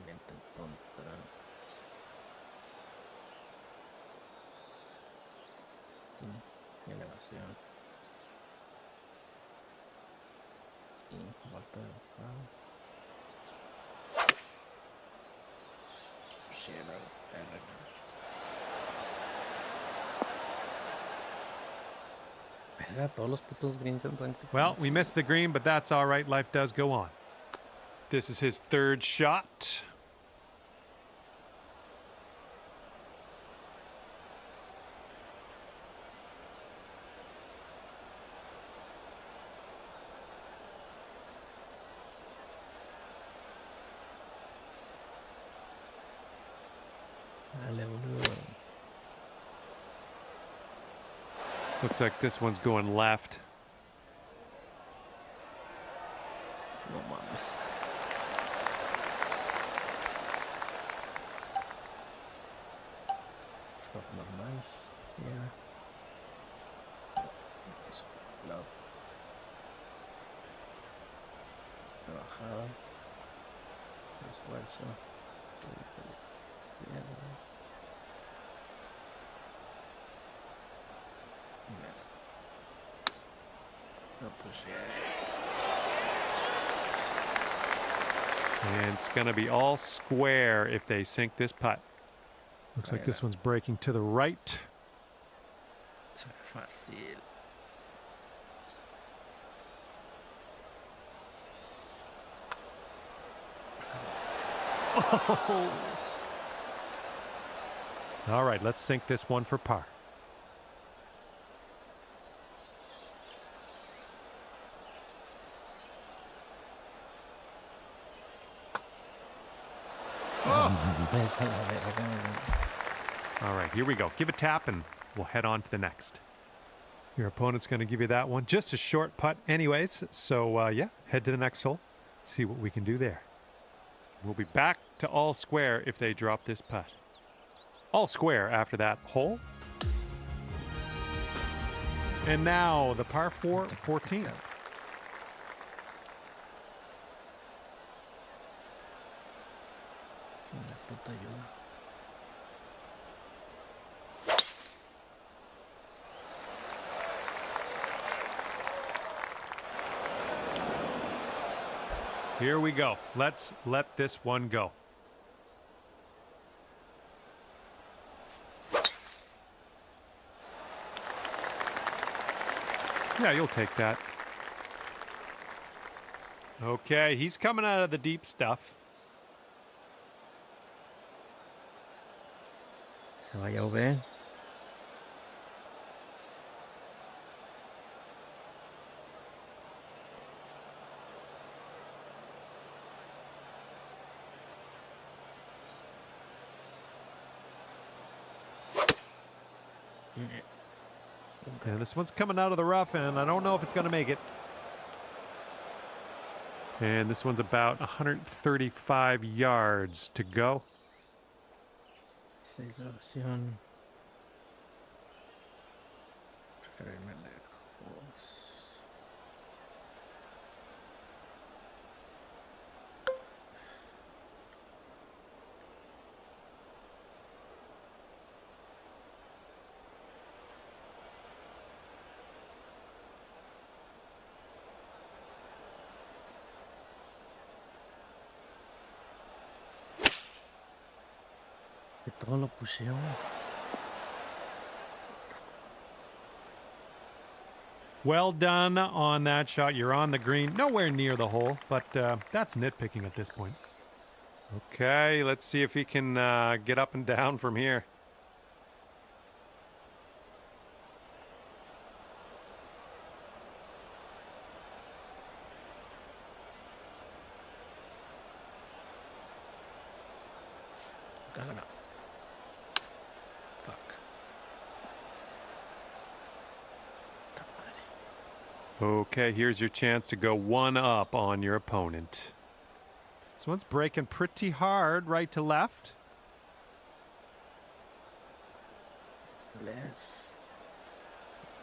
Viento en contra. Y elevación. Y volta de bajada. Lleva el terreno. Verga, todos los putos greens en rank. Well, we missed the green, but that's all right. Life does go on. This is his third shot. Dale, boludo. Looks like this one's going left. No mames. Flop normal. Sí. Este es super flop. De bajada. Esfuerzo. Izquierda. No push And it's going to be all square if they sink this putt. Looks like this one's breaking to the right. Fácil. All right, let's sink this one for par. Esa la verga. All right, here we go. Give a tap and we'll head on to the next. Your opponent's going to give you that one. Just a short putt anyways. So, yeah, head to the next hole. See what we can do there. We'll be back to all square if they drop this putt. All square after that hole. And now the par 4, 14. La puta ayuda. Here we go. Let's let this one go. Yeah, you'll take that. Okay, he's coming out of the deep stuff. Se va a llover. And this one's coming out of the rough, and I don't know if it's going to make it. And this one's about 135 yards to go. 6 elevación. Prefiero irme lejos. Que todo lo pusheo. Well done on that shot. You're on the green, nowhere near the hole, but that's nitpicking at this point. Okay, let's see if he can get up and down from here. Okay, here's your chance to go one up on your opponent. This one's breaking pretty hard right to left. 3.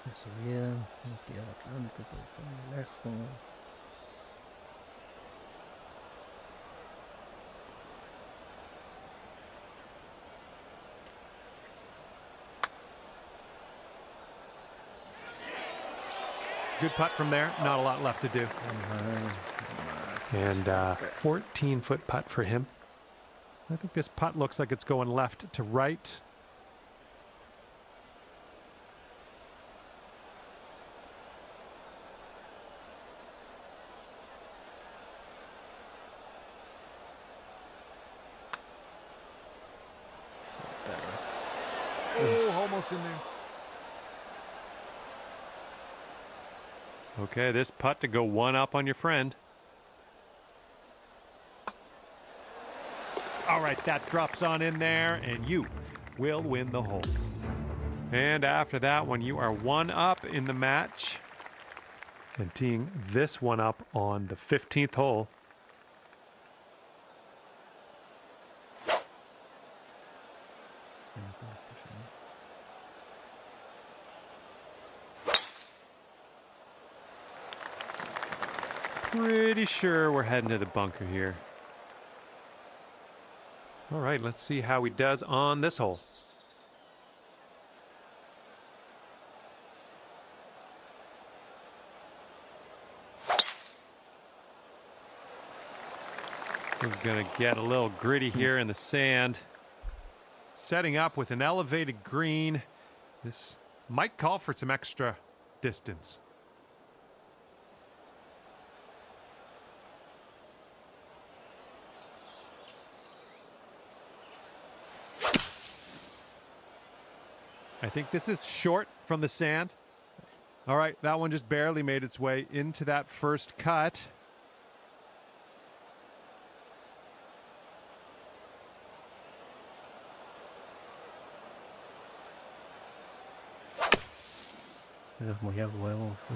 La subida, nos tira bastante, todo está muy lejos. Good putt from there. Not a lot left to do. And 14-foot putt for him. I think this putt looks like it's going left to right. Oh, almost in there. Okay, this putt to go one up on your friend. All right, that drops on in there, and you will win the hole. And after that one, you are one up in the match. And teeing this one up on the 15th hole. Pretty sure we're heading to the bunker here. All right, let's see how he does on this hole. He's going to get a little gritty here in the sand. Setting up with an elevated green. This might call for some extra distance. I think this is short from the sand. All right, that one just barely made its way into that first cut.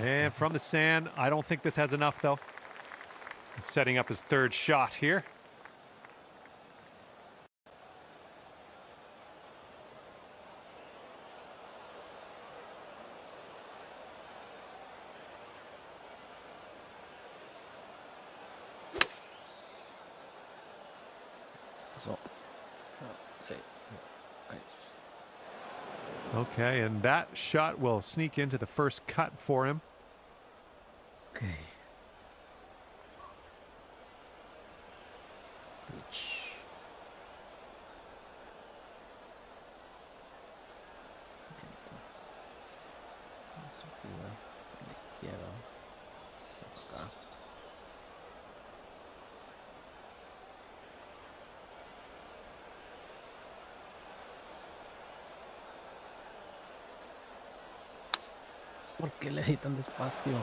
And from the sand, I don't think this has enough though. It's setting up his third shot here. Nice. Okay, and that shot will sneak into the first cut for him. Okay. Pitch. Subida a la izquierda. Acá. ¿Por qué le di tan despacio?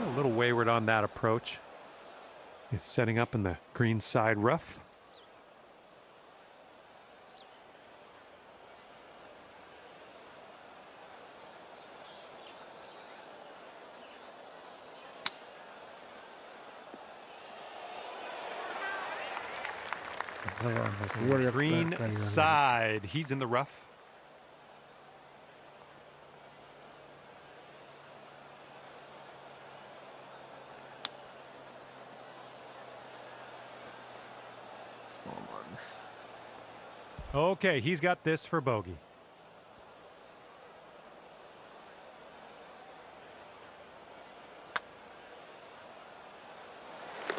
A little wayward on that approach. He's setting up in the green side rough. Green side. He's in the rough. Okay, he's got this for bogey.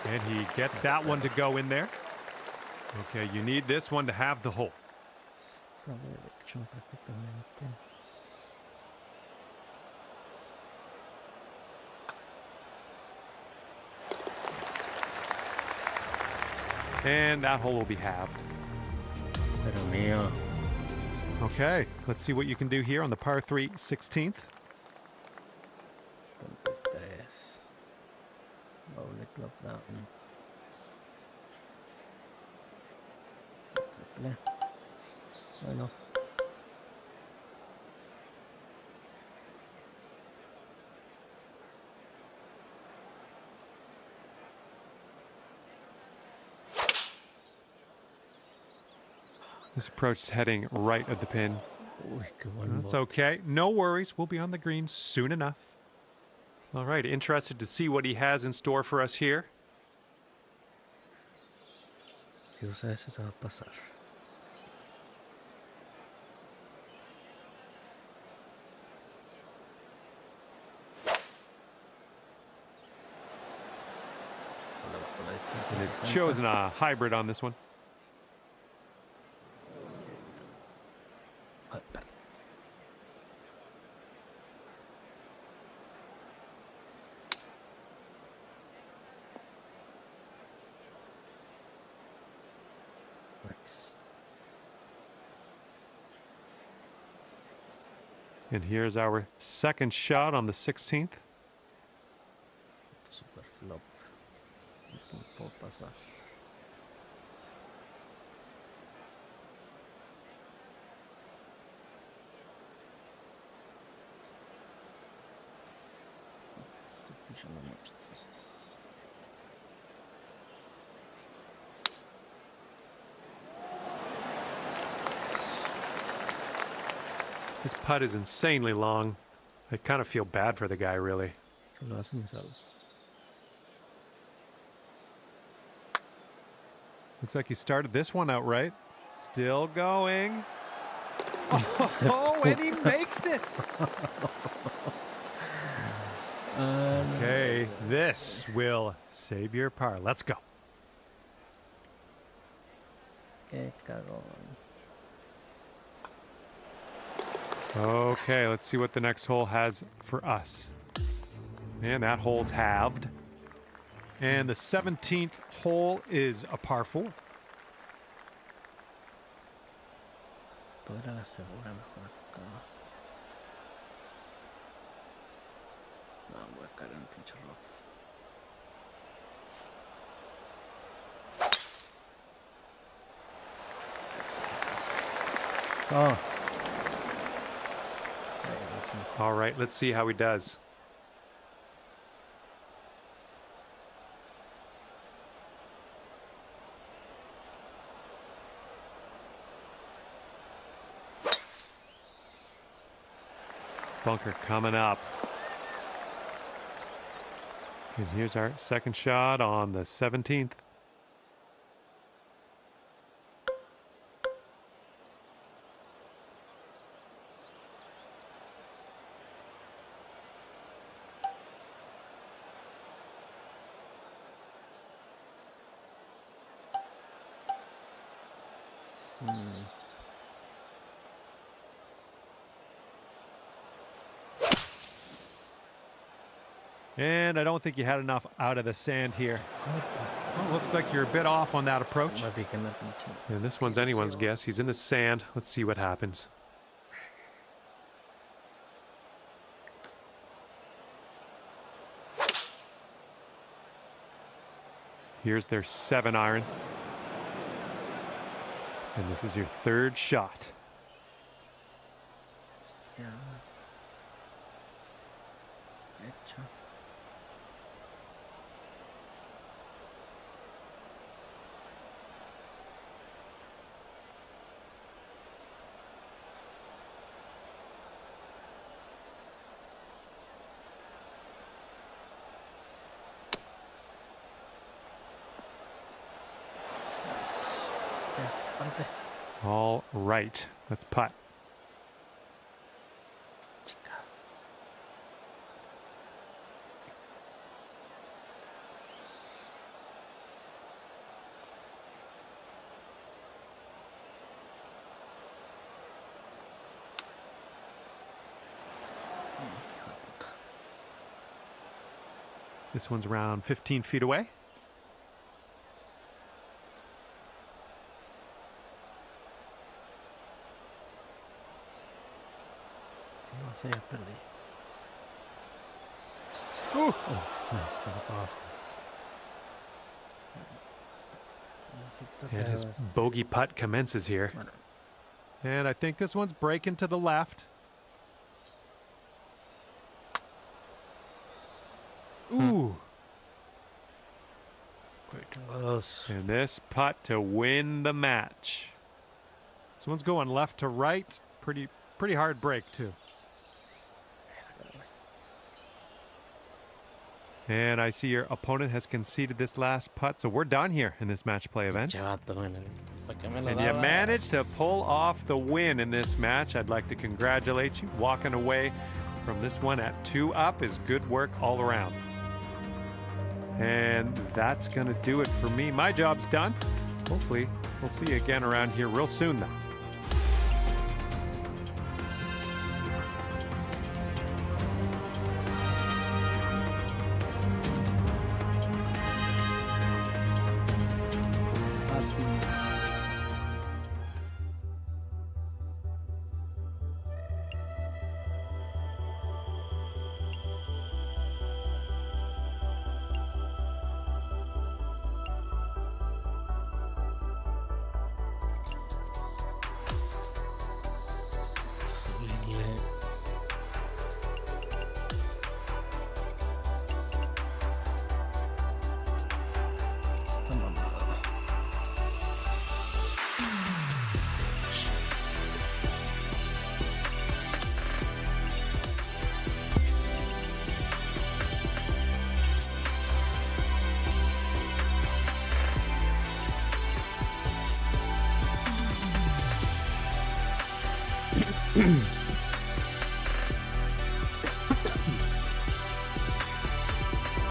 And he gets that one to go in there. Okay, you need this one to have the hole. Está derecho prácticamente. And that hole will be halved. Cero mío. Okay, let's see what you can do here on the par 3 16th. 73. Doble club down. Triple. Bueno. This approach is heading right at the pin. Uy, qué buen That's bote. okay. No worries. We'll be on the green soon enough. All right. Interested to see what he has in store for us here. Si usa ese se va a pasar. Le bajo la distancia a They've 70. chosen a hybrid on this one. Ay, perdón. Nice. And here's our second shot on the 16th. Super flop. No puedo pasar. Estoy pillando mucho, entonces. This putt is insanely long. I kind of feel bad for the guy, really. Se lo hacen y salvo. Looks like he started this one out right. Still going. Oh, and he makes it. Okay, this will save your par. Let's go. Qué cagón. Okay, let's see what the next hole has for us. And that hole's halved. And the 17th hole is a par 4. Todo era la segura mejor acá. No, voy a caer en un pinche rough. Oh. All right, let's see how he does. Bunker coming up. And here's our second shot on the 17th. And I don't think you had enough out of the sand here. Well, looks like you're a bit off on that approach. Me fijé en la pinche. And this one's anyone's guess. He's in the sand. Let's see what happens. Here's their 7-iron. And this is your third shot. Ya. Hecho. Ya, ponte. All right. Let's putt. Chica. Hijo de puta. This one's around 15 feet away. Si no sé, ya perdí. Ooh. Se va para abajo. Necesito And his hacer- bogey putt commences here. Bueno, And I think this one's breaking to the left. Ooh. ok, tengo dos. And this putt to win the match. This one's going left to right. Pretty hard break too. And I see your opponent has conceded this last putt, so we're done here in this match play event. Chato, man. ¿Pa' qué me lo And you dabas? managed to pull off the win in this match. I'd like to congratulate you. Walking away from this one at 2 up is good work all around. And that's going to do it for me. My job's done. Hopefully, we'll see you again around here real soon, though. Así. Esta mamada.